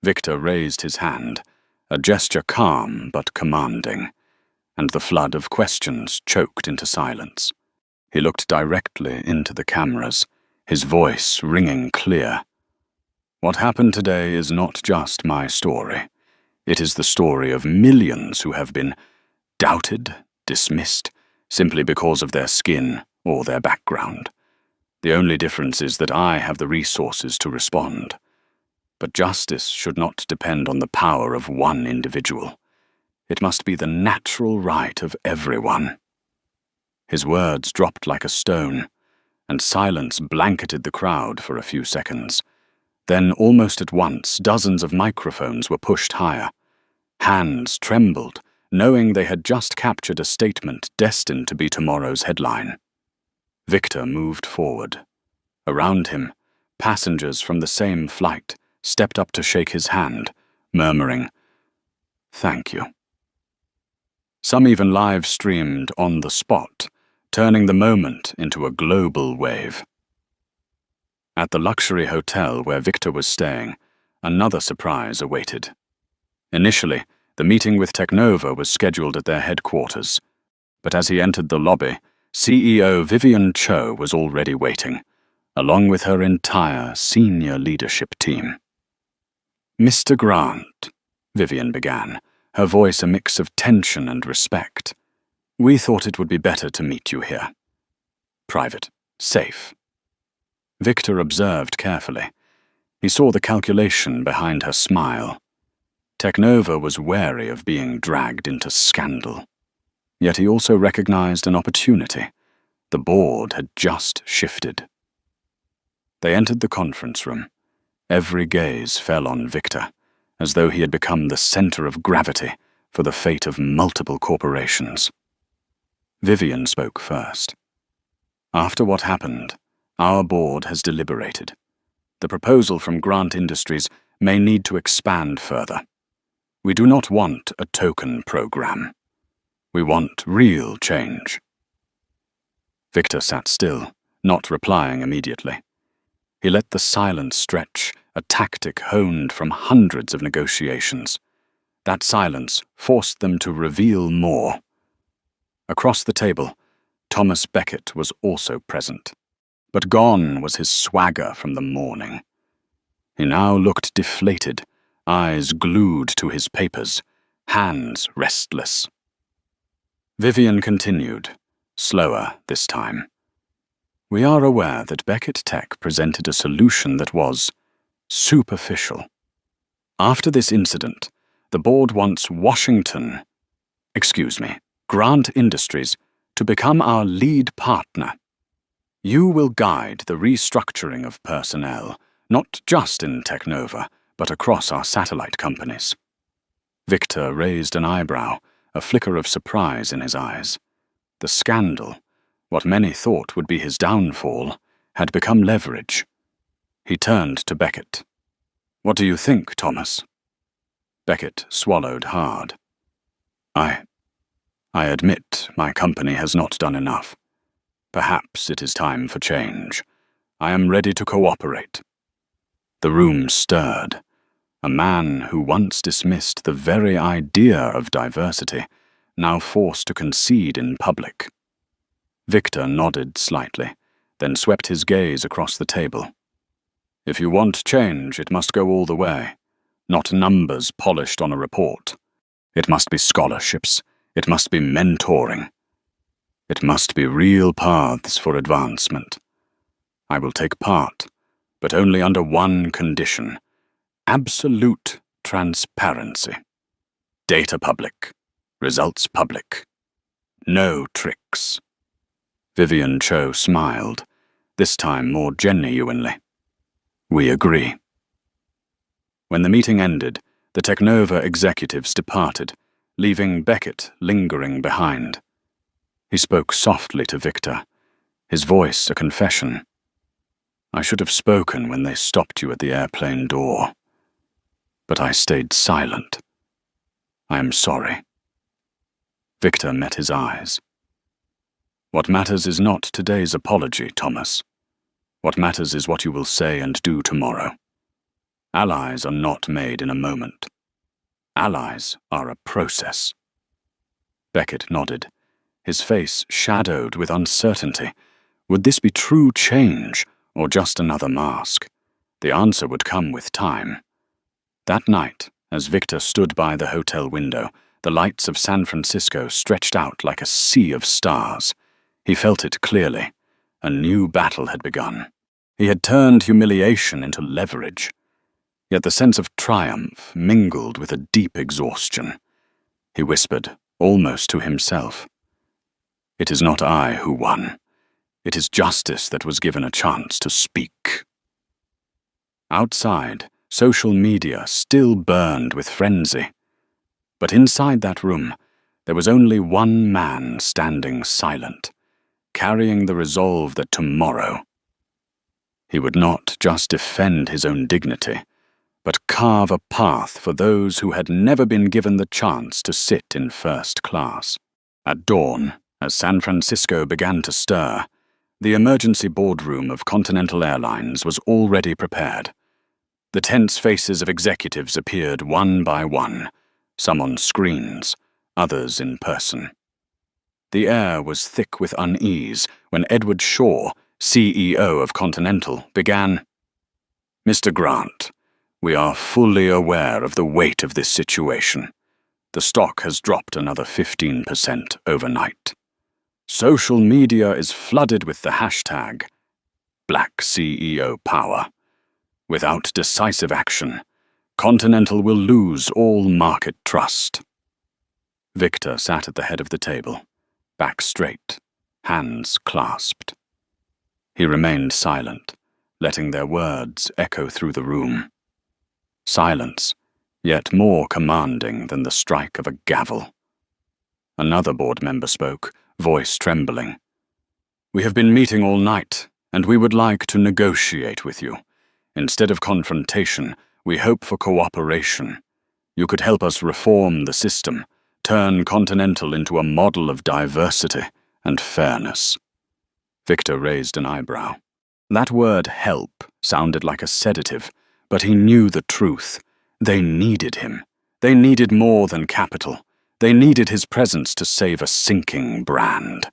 Victor raised his hand, a gesture calm but commanding, and the flood of questions choked into silence. He looked directly into the cameras, his voice ringing clear. What happened today is not just my story. It is the story of millions who have been doubted, dismissed, simply because of their skin or their background. The only difference is that I have the resources to respond. But justice should not depend on the power of one individual. It must be the natural right of everyone. His words dropped like a stone, and silence blanketed the crowd for a few seconds. Then, almost at once, dozens of microphones were pushed higher. Hands trembled, knowing they had just captured a statement destined to be tomorrow's headline. Victor moved forward. Around him, passengers from the same flight stepped up to shake his hand, murmuring, "Thank you." Some even live-streamed on the spot, turning the moment into a global wave. At the luxury hotel where Victor was staying, another surprise awaited. Initially, the meeting with Teknova was scheduled at their headquarters, but as he entered the lobby, CEO Vivian Cho was already waiting, along with her entire senior leadership team. "Mr. Grant," Vivian began, her voice a mix of tension and respect. "We thought it would be better to meet you here. Private, safe." Victor observed carefully. He saw the calculation behind her smile. Teknova was wary of being dragged into scandal. Yet he also recognized an opportunity. The board had just shifted. They entered the conference room. Every gaze fell on Victor, as though he had become the center of gravity for the fate of multiple corporations. Vivian spoke first. "After what happened, our board has deliberated. The proposal from Grant Industries may need to expand further. We do not want a token program. We want real change." Victor sat still, not replying immediately. He let the silence stretch, a tactic honed from hundreds of negotiations. That silence forced them to reveal more. Across the table, Thomas Beckett was also present. But gone was his swagger from the morning. He now looked deflated, eyes glued to his papers, hands restless. Vivian continued, slower this time. We are aware that Beckett Tech presented a solution that was superficial. After this incident, the board wants Grant Industries, to become our lead partner. You will guide the restructuring of personnel, not just in Technova, but across our satellite companies. Victor raised an eyebrow, a flicker of surprise in his eyes. The scandal, what many thought would be his downfall, had become leverage. He turned to Beckett. What do you think, Thomas? Beckett swallowed hard. I admit my company has not done enough. Perhaps it is time for change. I am ready to cooperate. The room stirred. A man who once dismissed the very idea of diversity, now forced to concede in public. Victor nodded slightly, then swept his gaze across the table. If you want change, it must go all the way, not numbers polished on a report. It must be scholarships. It must be mentoring. It must be real paths for advancement. I will take part, but only under one condition: absolute transparency. Data public. Results public. No tricks. Vivian Cho smiled, this time more genuinely. We agree. When the meeting ended, the Technova executives departed, leaving Beckett lingering behind. He spoke softly to Victor, his voice a confession. I should have spoken when they stopped you at the airplane door. But I stayed silent. I am sorry. Victor met his eyes. What matters is not today's apology, Thomas. What matters is what you will say and do tomorrow. Allies are not made in a moment. Allies are a process. Beckett nodded, his face shadowed with uncertainty. Would this be true change, or just another mask? The answer would come with time. That night, as Victor stood by the hotel window, the lights of San Francisco stretched out like a sea of stars. He felt it clearly. A new battle had begun. He had turned humiliation into leverage. Yet the sense of triumph mingled with a deep exhaustion. He whispered, almost to himself, "It is not I who won. It is justice that was given a chance to speak." Outside, social media still burned with frenzy. But inside that room, there was only one man standing silent, carrying the resolve that tomorrow he would not just defend his own dignity, but carve a path for those who had never been given the chance to sit in first class. At dawn, as San Francisco began to stir, the emergency boardroom of Continental Airlines was already prepared. The tense faces of executives appeared one by one, some on screens, others in person. The air was thick with unease when Edward Shaw, CEO of Continental, began, "Mr. Grant, we are fully aware of the weight of this situation. The stock has dropped another 15% overnight. Social media is flooded with the hashtag Black CEO Power. Without decisive action, Continental will lose all market trust." Victor sat at the head of the table, back straight, hands clasped. He remained silent, letting their words echo through the room. Silence, yet more commanding than the strike of a gavel. Another board member spoke, voice trembling. "We have been meeting all night, and we would like to negotiate with you. Instead of confrontation, we hope for cooperation. You could help us reform the system, turn Continental into a model of diversity and fairness." Victor raised an eyebrow. That word help sounded like a sedative, but he knew the truth. They needed him. They needed more than capital. They needed his presence to save a sinking brand.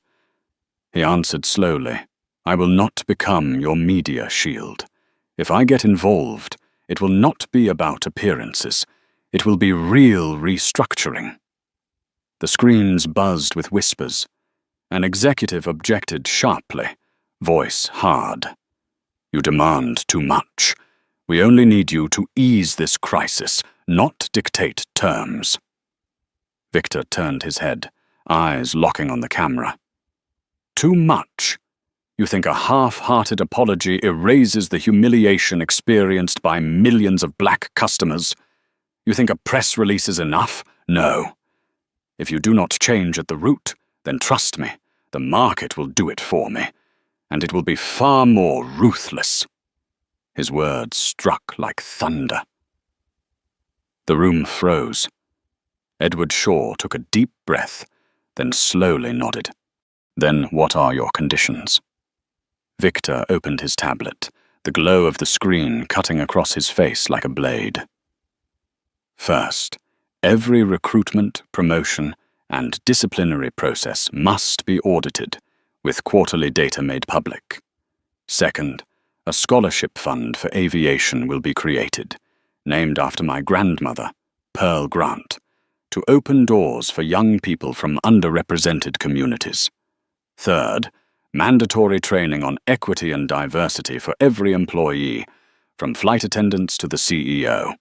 He answered slowly, "I will not become your media shield. If I get involved, it will not be about appearances. It will be real restructuring." The screens buzzed with whispers. An executive objected sharply, voice hard. "You demand too much. We only need you to ease this crisis, not dictate terms." Victor turned his head, eyes locking on the camera. "Too much? You think a half-hearted apology erases the humiliation experienced by millions of black customers? You think a press release is enough? No. If you do not change at the root, then trust me, the market will do it for me, and it will be far more ruthless." His words struck like thunder. The room froze. Edward Shaw took a deep breath, then slowly nodded. "Then what are your conditions?" Victor opened his tablet, the glow of the screen cutting across his face like a blade. "First, every recruitment, promotion, and disciplinary process must be audited, with quarterly data made public. Second, a scholarship fund for aviation will be created, named after my grandmother, Pearl Grant, to open doors for young people from underrepresented communities. Third, mandatory training on equity and diversity for every employee, from flight attendants to the CEO.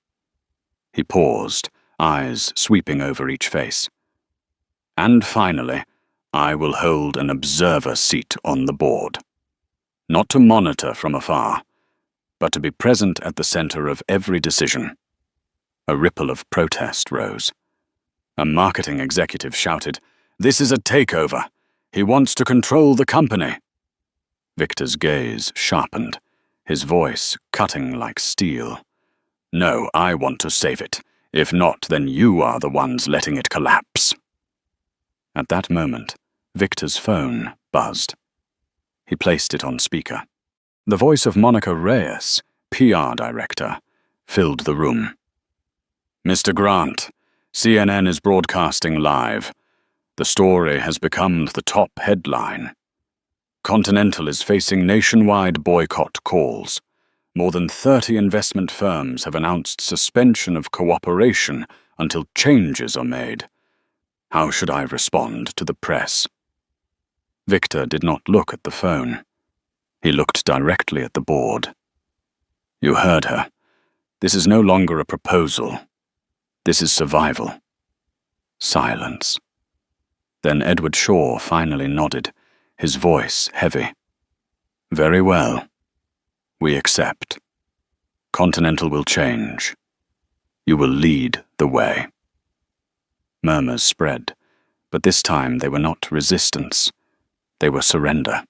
He paused, eyes sweeping over each face. "And finally, I will hold an observer seat on the board. Not to monitor from afar, but to be present at the center of every decision." A ripple of protest rose. A marketing executive shouted, "This is a takeover. He wants to control the company." Victor's gaze sharpened, his voice cutting like steel. "No, I want to save it. If not, then you are the ones letting it collapse." At that moment, Victor's phone buzzed. He placed it on speaker. The voice of Monica Reyes, PR director, filled the room. "Mr. Grant, CNN is broadcasting live. The story has become the top headline. Continental is facing nationwide boycott calls. More than 30 investment firms have announced suspension of cooperation until changes are made. How should I respond to the press?" Victor did not look at the phone. He looked directly at the board. "You heard her. This is no longer a proposal. This is survival." Silence. Then Edward Shaw finally nodded, his voice heavy. "Very well. We accept. Continental will change. You will lead the way." Murmurs spread, but this time they were not resistance. They were surrender.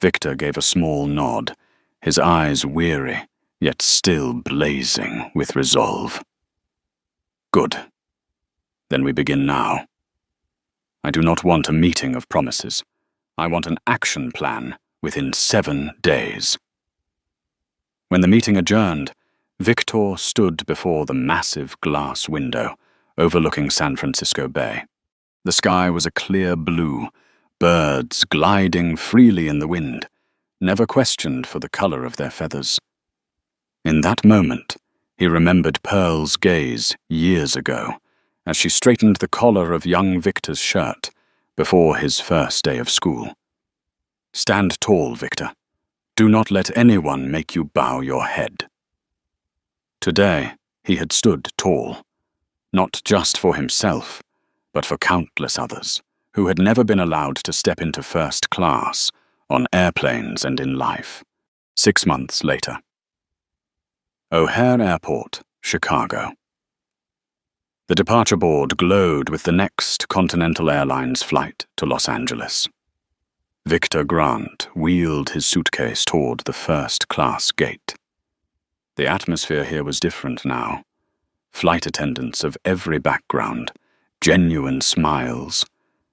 Victor gave a small nod, his eyes weary, yet still blazing with resolve. "Good. Then we begin now. I do not want a meeting of promises. I want an action plan within 7 days." When the meeting adjourned, Victor stood before the massive glass window overlooking San Francisco Bay. The sky was a clear blue, birds gliding freely in the wind, never questioned for the color of their feathers. In that moment, he remembered Pearl's gaze years ago as she straightened the collar of young Victor's shirt before his first day of school. "Stand tall, Victor. Do not let anyone make you bow your head." Today, he had stood tall, not just for himself, but for countless others who had never been allowed to step into first class, on airplanes and in life. 6 months later. O'Hare Airport, Chicago. The departure board glowed with the next Continental Airlines flight to Los Angeles. Victor Grant wheeled his suitcase toward the first-class gate. The atmosphere here was different now. Flight attendants of every background, genuine smiles,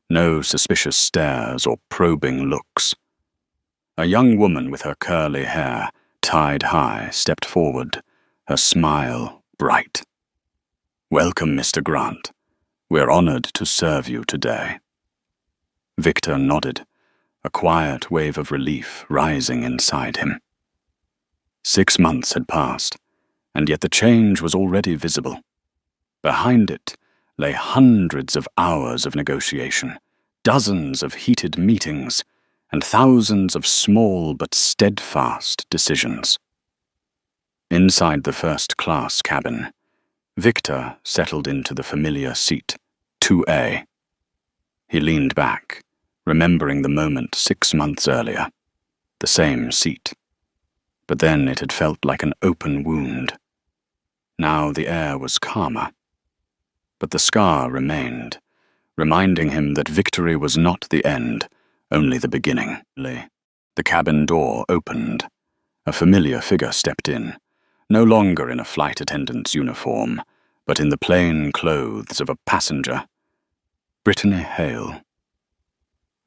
no suspicious stares or probing looks. A young woman with her curly hair tied high stepped forward, her smile bright. "Welcome, Mr. Grant. We're honored to serve you today." Victor nodded, a quiet wave of relief rising inside him. 6 months had passed, and yet the change was already visible. Behind it lay hundreds of hours of negotiation, dozens of heated meetings, and thousands of small but steadfast decisions. Inside the first-class cabin, Victor settled into the familiar seat, 2A. He leaned back, remembering the moment 6 months earlier, the same seat. But then it had felt like an open wound. Now the air was calmer. But the scar remained, reminding him that victory was not the end, only the beginning. The cabin door opened. A familiar figure stepped in, no longer in a flight attendant's uniform, but in the plain clothes of a passenger. Brittany Hale.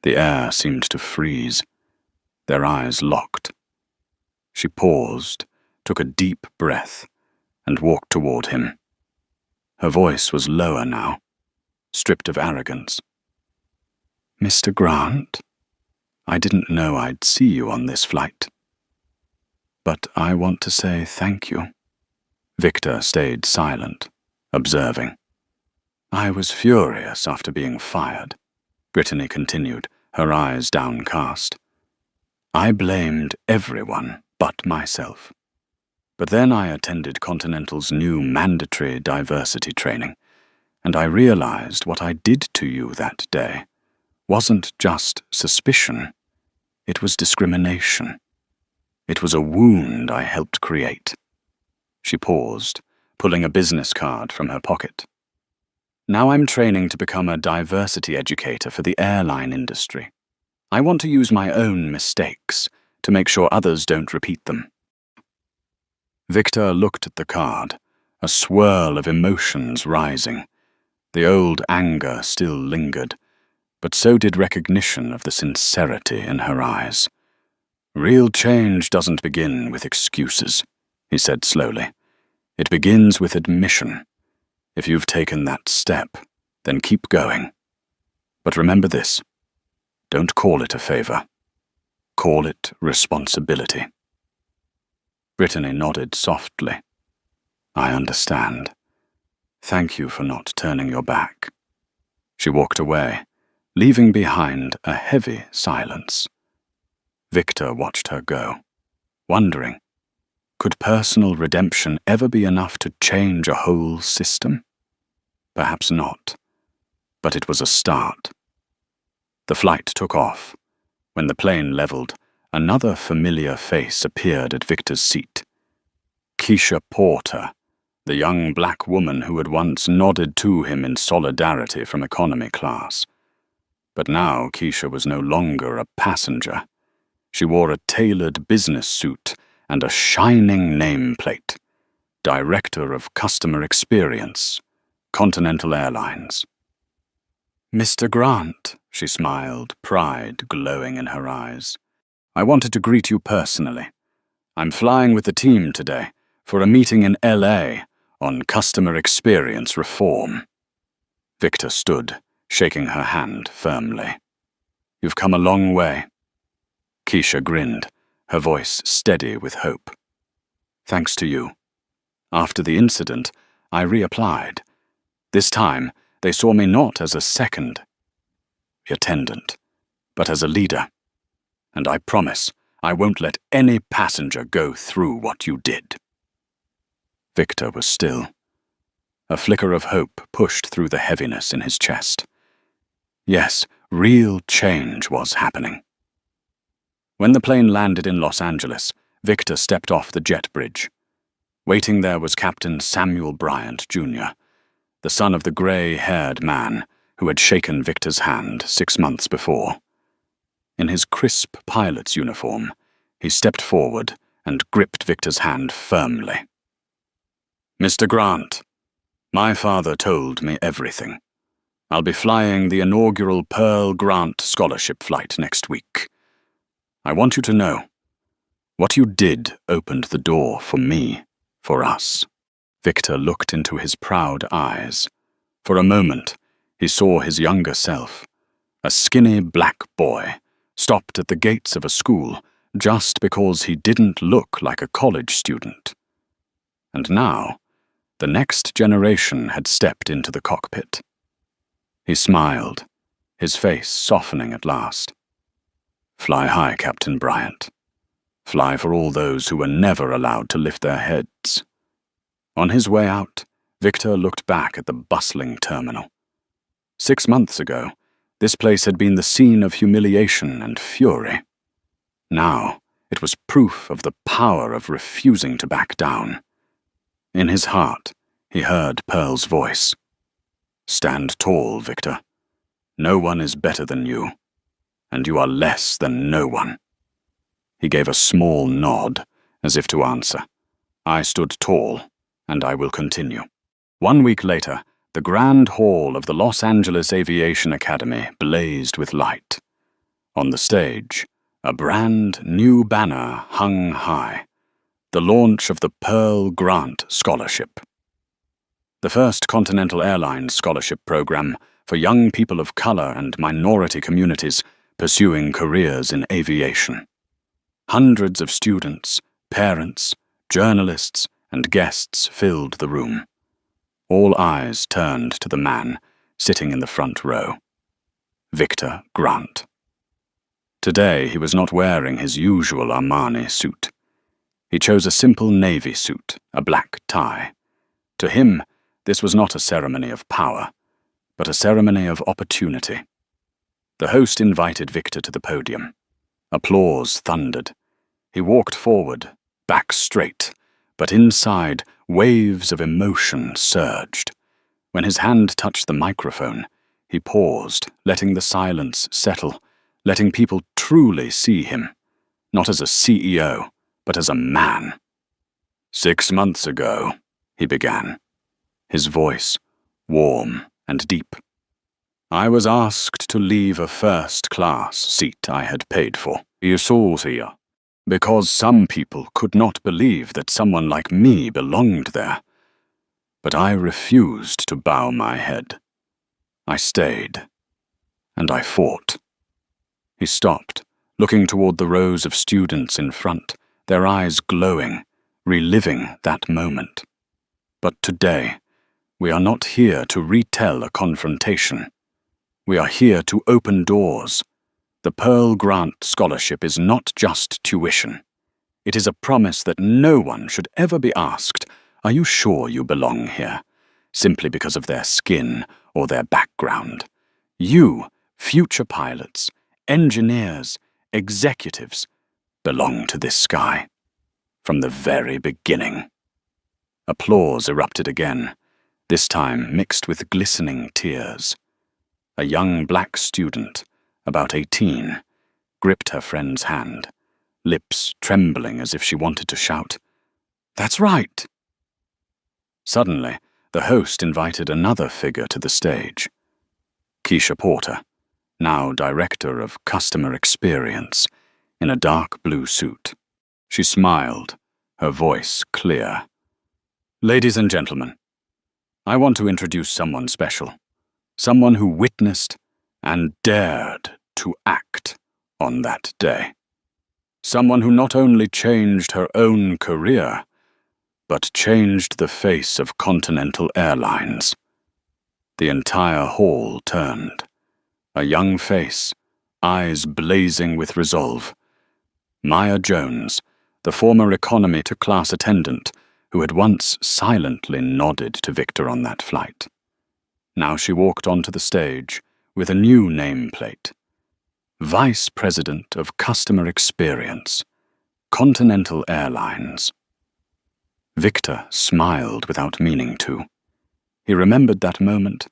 The air seemed to freeze. Their eyes locked. She paused, took a deep breath, and walked toward him. Her voice was lower now, stripped of arrogance. "Mr. Grant, I didn't know I'd see you on this flight. But I want to say thank you." Victor stayed silent, observing. "I was furious after being fired," Brittany continued, her eyes downcast. "I blamed everyone but myself. But then I attended Continental's new mandatory diversity training, and I realized what I did to you that day wasn't just suspicion, it was discrimination. It was a wound I helped create." She paused, pulling a business card from her pocket. "Now I'm training to become a diversity educator for the airline industry. I want to use my own mistakes to make sure others don't repeat them." Victor looked at the card, a swirl of emotions rising. The old anger still lingered, but so did recognition of the sincerity in her eyes. "Real change doesn't begin with excuses," he said slowly. "It begins with admission. If you've taken that step, then keep going. But remember this. Don't call it a favor. Call it responsibility." Brittany nodded softly. "I understand. Thank you for not turning your back." She walked away, leaving behind a heavy silence. Victor watched her go, wondering, could personal redemption ever be enough to change a whole system? Perhaps not, but it was a start. The flight took off. When the plane leveled, another familiar face appeared at Victor's seat. Keisha Porter, the young black woman who had once nodded to him in solidarity from economy class. But now Keisha was no longer a passenger. She wore a tailored business suit and a shining nameplate. Director of Customer Experience, Continental Airlines. "Mr. Grant," she smiled, pride glowing in her eyes. "I wanted to greet you personally. I'm flying with the team today for a meeting in LA on customer experience reform." Victor stood, shaking her hand firmly. "You've come a long way." Keisha grinned, her voice steady with hope. "Thanks to you. After the incident, I reapplied. This time, they saw me not as a second attendant, but as a leader. And I promise I won't let any passenger go through what you did." Victor was still. A flicker of hope pushed through the heaviness in his chest. Yes, real change was happening. When the plane landed in Los Angeles, Victor stepped off the jet bridge. Waiting there was Captain Samuel Bryant, Jr., the son of the gray-haired man who had shaken Victor's hand 6 months before. In his crisp pilot's uniform, he stepped forward and gripped Victor's hand firmly. "Mr. Grant, my father told me everything. I'll be flying the inaugural Pearl Grant Scholarship flight next week. I want you to know, what you did opened the door for me, for us." Victor looked into his proud eyes. For a moment, he saw his younger self, a skinny black boy, stopped at the gates of a school just because he didn't look like a college student. And now, the next generation had stepped into the cockpit. He smiled, his face softening at last. "Fly high, Captain Bryant. Fly for all those who were never allowed to lift their heads." On his way out, Victor looked back at the bustling terminal. 6 months ago, this place had been the scene of humiliation and fury. Now, it was proof of the power of refusing to back down. In his heart, he heard Pearl's voice. "Stand tall, Victor. No one is better than you, and you are less than no one." He gave a small nod, as if to answer. I stood tall, and I will continue. 1 week later, the grand hall of the Los Angeles Aviation Academy blazed with light. On the stage, a brand new banner hung high, the launch of the Pearl Grant Scholarship. The first Continental Airlines scholarship program for young people of color and minority communities pursuing careers in aviation. Hundreds of students, parents, journalists, and guests filled the room. All eyes turned to the man sitting in the front row, Victor Grant. Today he was not wearing his usual Armani suit. He chose a simple navy suit, a black tie. To him, this was not a ceremony of power, but a ceremony of opportunity. The host invited Victor to the podium. Applause thundered. He walked forward, back straight, but inside, waves of emotion surged. When his hand touched the microphone, he paused, letting the silence settle, letting people truly see him, not as a CEO, but as a man. 6 months ago, he began, his voice warm and deep. I was asked to leave a first-class seat I had paid for. You saw here. Because some people could not believe that someone like me belonged there. But I refused to bow my head. I stayed, and I fought. He stopped, looking toward the rows of students in front, their eyes glowing, reliving that moment. But today, we are not here to retell a confrontation. We are here to open doors. The Pearl Grant Scholarship is not just tuition. It is a promise that no one should ever be asked, "Are you sure you belong here?" simply because of their skin or their background. You, future pilots, engineers, executives, belong to this sky. From the very beginning. Applause erupted again, this time mixed with glistening tears. A young black student, about 18, gripped her friend's hand, lips trembling as if she wanted to shout, "That's right!" Suddenly, the host invited another figure to the stage. Keisha Porter, now Director of Customer Experience, in a dark blue suit. She smiled, her voice clear. "Ladies and gentlemen, I want to introduce someone special, someone who witnessed and dared to act on that day. Someone who not only changed her own career, but changed the face of Continental Airlines." The entire hall turned. A young face, eyes blazing with resolve. Maya Jones, the former economy-to-class attendant who had once silently nodded to Victor on that flight. Now she walked onto the stage with a new nameplate. Vice President of Customer Experience, Continental Airlines. Victor smiled without meaning to. He remembered that moment,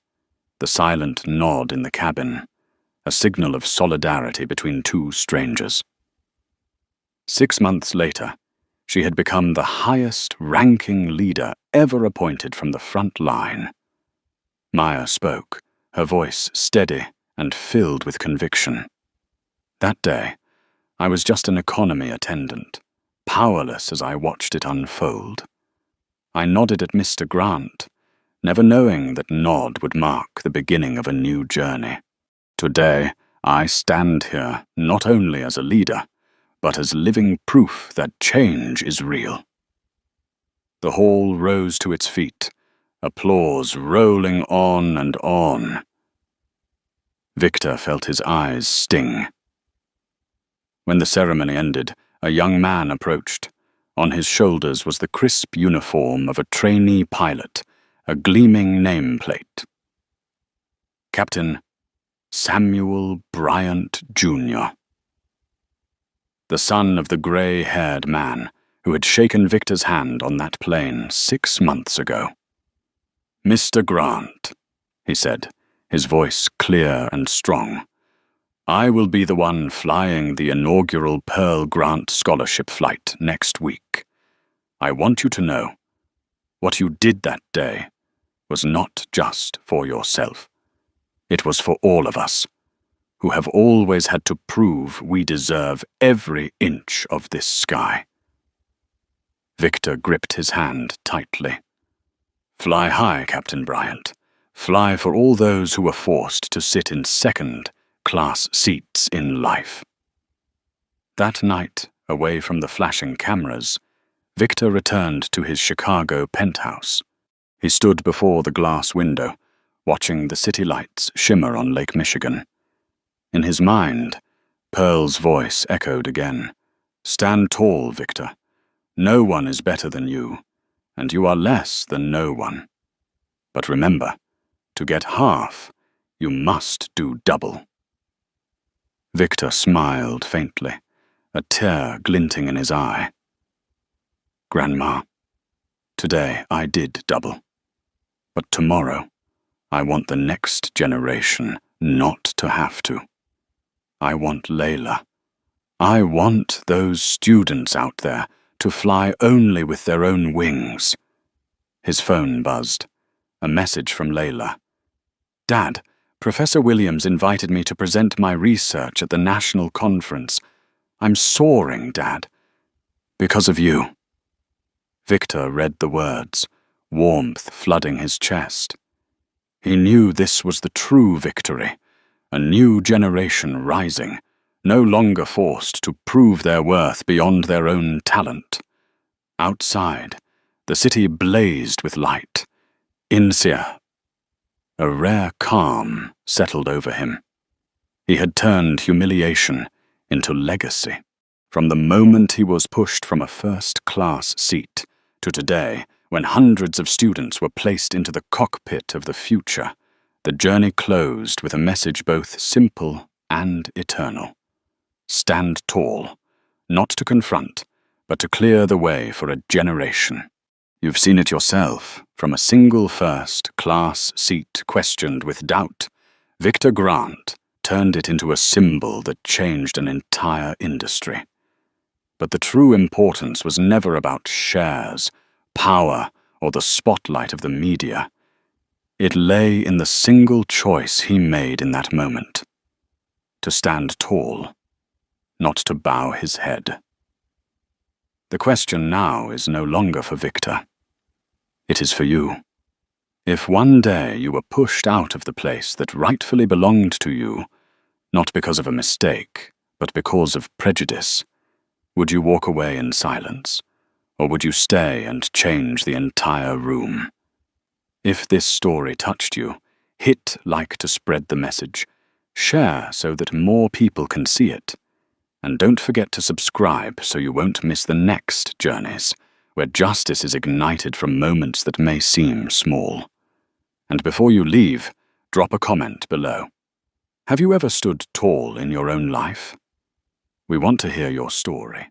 the silent nod in the cabin, a signal of solidarity between two strangers. 6 months later, she had become the highest-ranking leader ever appointed from the front line. Maya spoke, her voice steady and filled with conviction. That day, I was just an economy attendant, powerless as I watched it unfold. I nodded at Mr. Grant, never knowing that nod would mark the beginning of a new journey. Today, I stand here not only as a leader, but as living proof that change is real. The hall rose to its feet, applause rolling on and on. Victor felt his eyes sting. When the ceremony ended, a young man approached. On his shoulders was the crisp uniform of a trainee pilot, a gleaming nameplate. Captain Samuel Bryant, Jr. The son of the grey-haired man who had shaken Victor's hand on that plane 6 months ago. "Mr. Grant," he said, his voice clear and strong, "I will be the one flying the inaugural Pearl Grant Scholarship flight next week. I want you to know, what you did that day was not just for yourself. It was for all of us, who have always had to prove we deserve every inch of this sky." Victor gripped his hand tightly. "Fly high, Captain Bryant. Fly for all those who were forced to sit in second-class seats in life." That night, away from the flashing cameras, Victor returned to his Chicago penthouse. He stood before the glass window, watching the city lights shimmer on Lake Michigan. In his mind, Pearl's voice echoed again. "Stand tall, Victor. No one is better than you, and you are less than no one. But remember, to get half, you must do double." Victor smiled faintly, a tear glinting in his eye. "Grandma, today I did double. But tomorrow, I want the next generation not to have to. I want Layla. I want those students out there to fly only with their own wings." His phone buzzed. A message from Layla. "Dad, Professor Williams invited me to present my research at the national conference. I'm soaring, Dad. Because of you." Victor read the words, warmth flooding his chest. He knew this was the true victory, a new generation rising, no longer forced to prove their worth beyond their own talent. Outside, the city blazed with light. Insia. A rare calm settled over him. He had turned humiliation into legacy. From the moment he was pushed from a first-class seat to today, when hundreds of students were placed into the cockpit of the future, the journey closed with a message both simple and eternal. Stand tall, not to confront, but to clear the way for a generation. You've seen it yourself, from a single first-class seat questioned with doubt, Victor Grant turned it into a symbol that changed an entire industry. But the true importance was never about shares, power, or the spotlight of the media. It lay in the single choice he made in that moment. To stand tall, not to bow his head. The question now is no longer for Victor. It is for you. If one day you were pushed out of the place that rightfully belonged to you, not because of a mistake, but because of prejudice, would you walk away in silence, or would you stay and change the entire room? If this story touched you, hit like to spread the message, share so that more people can see it, and don't forget to subscribe so you won't miss the next journeys, where justice is ignited from moments that may seem small. And before you leave, drop a comment below. Have you ever stood tall in your own life? We want to hear your story.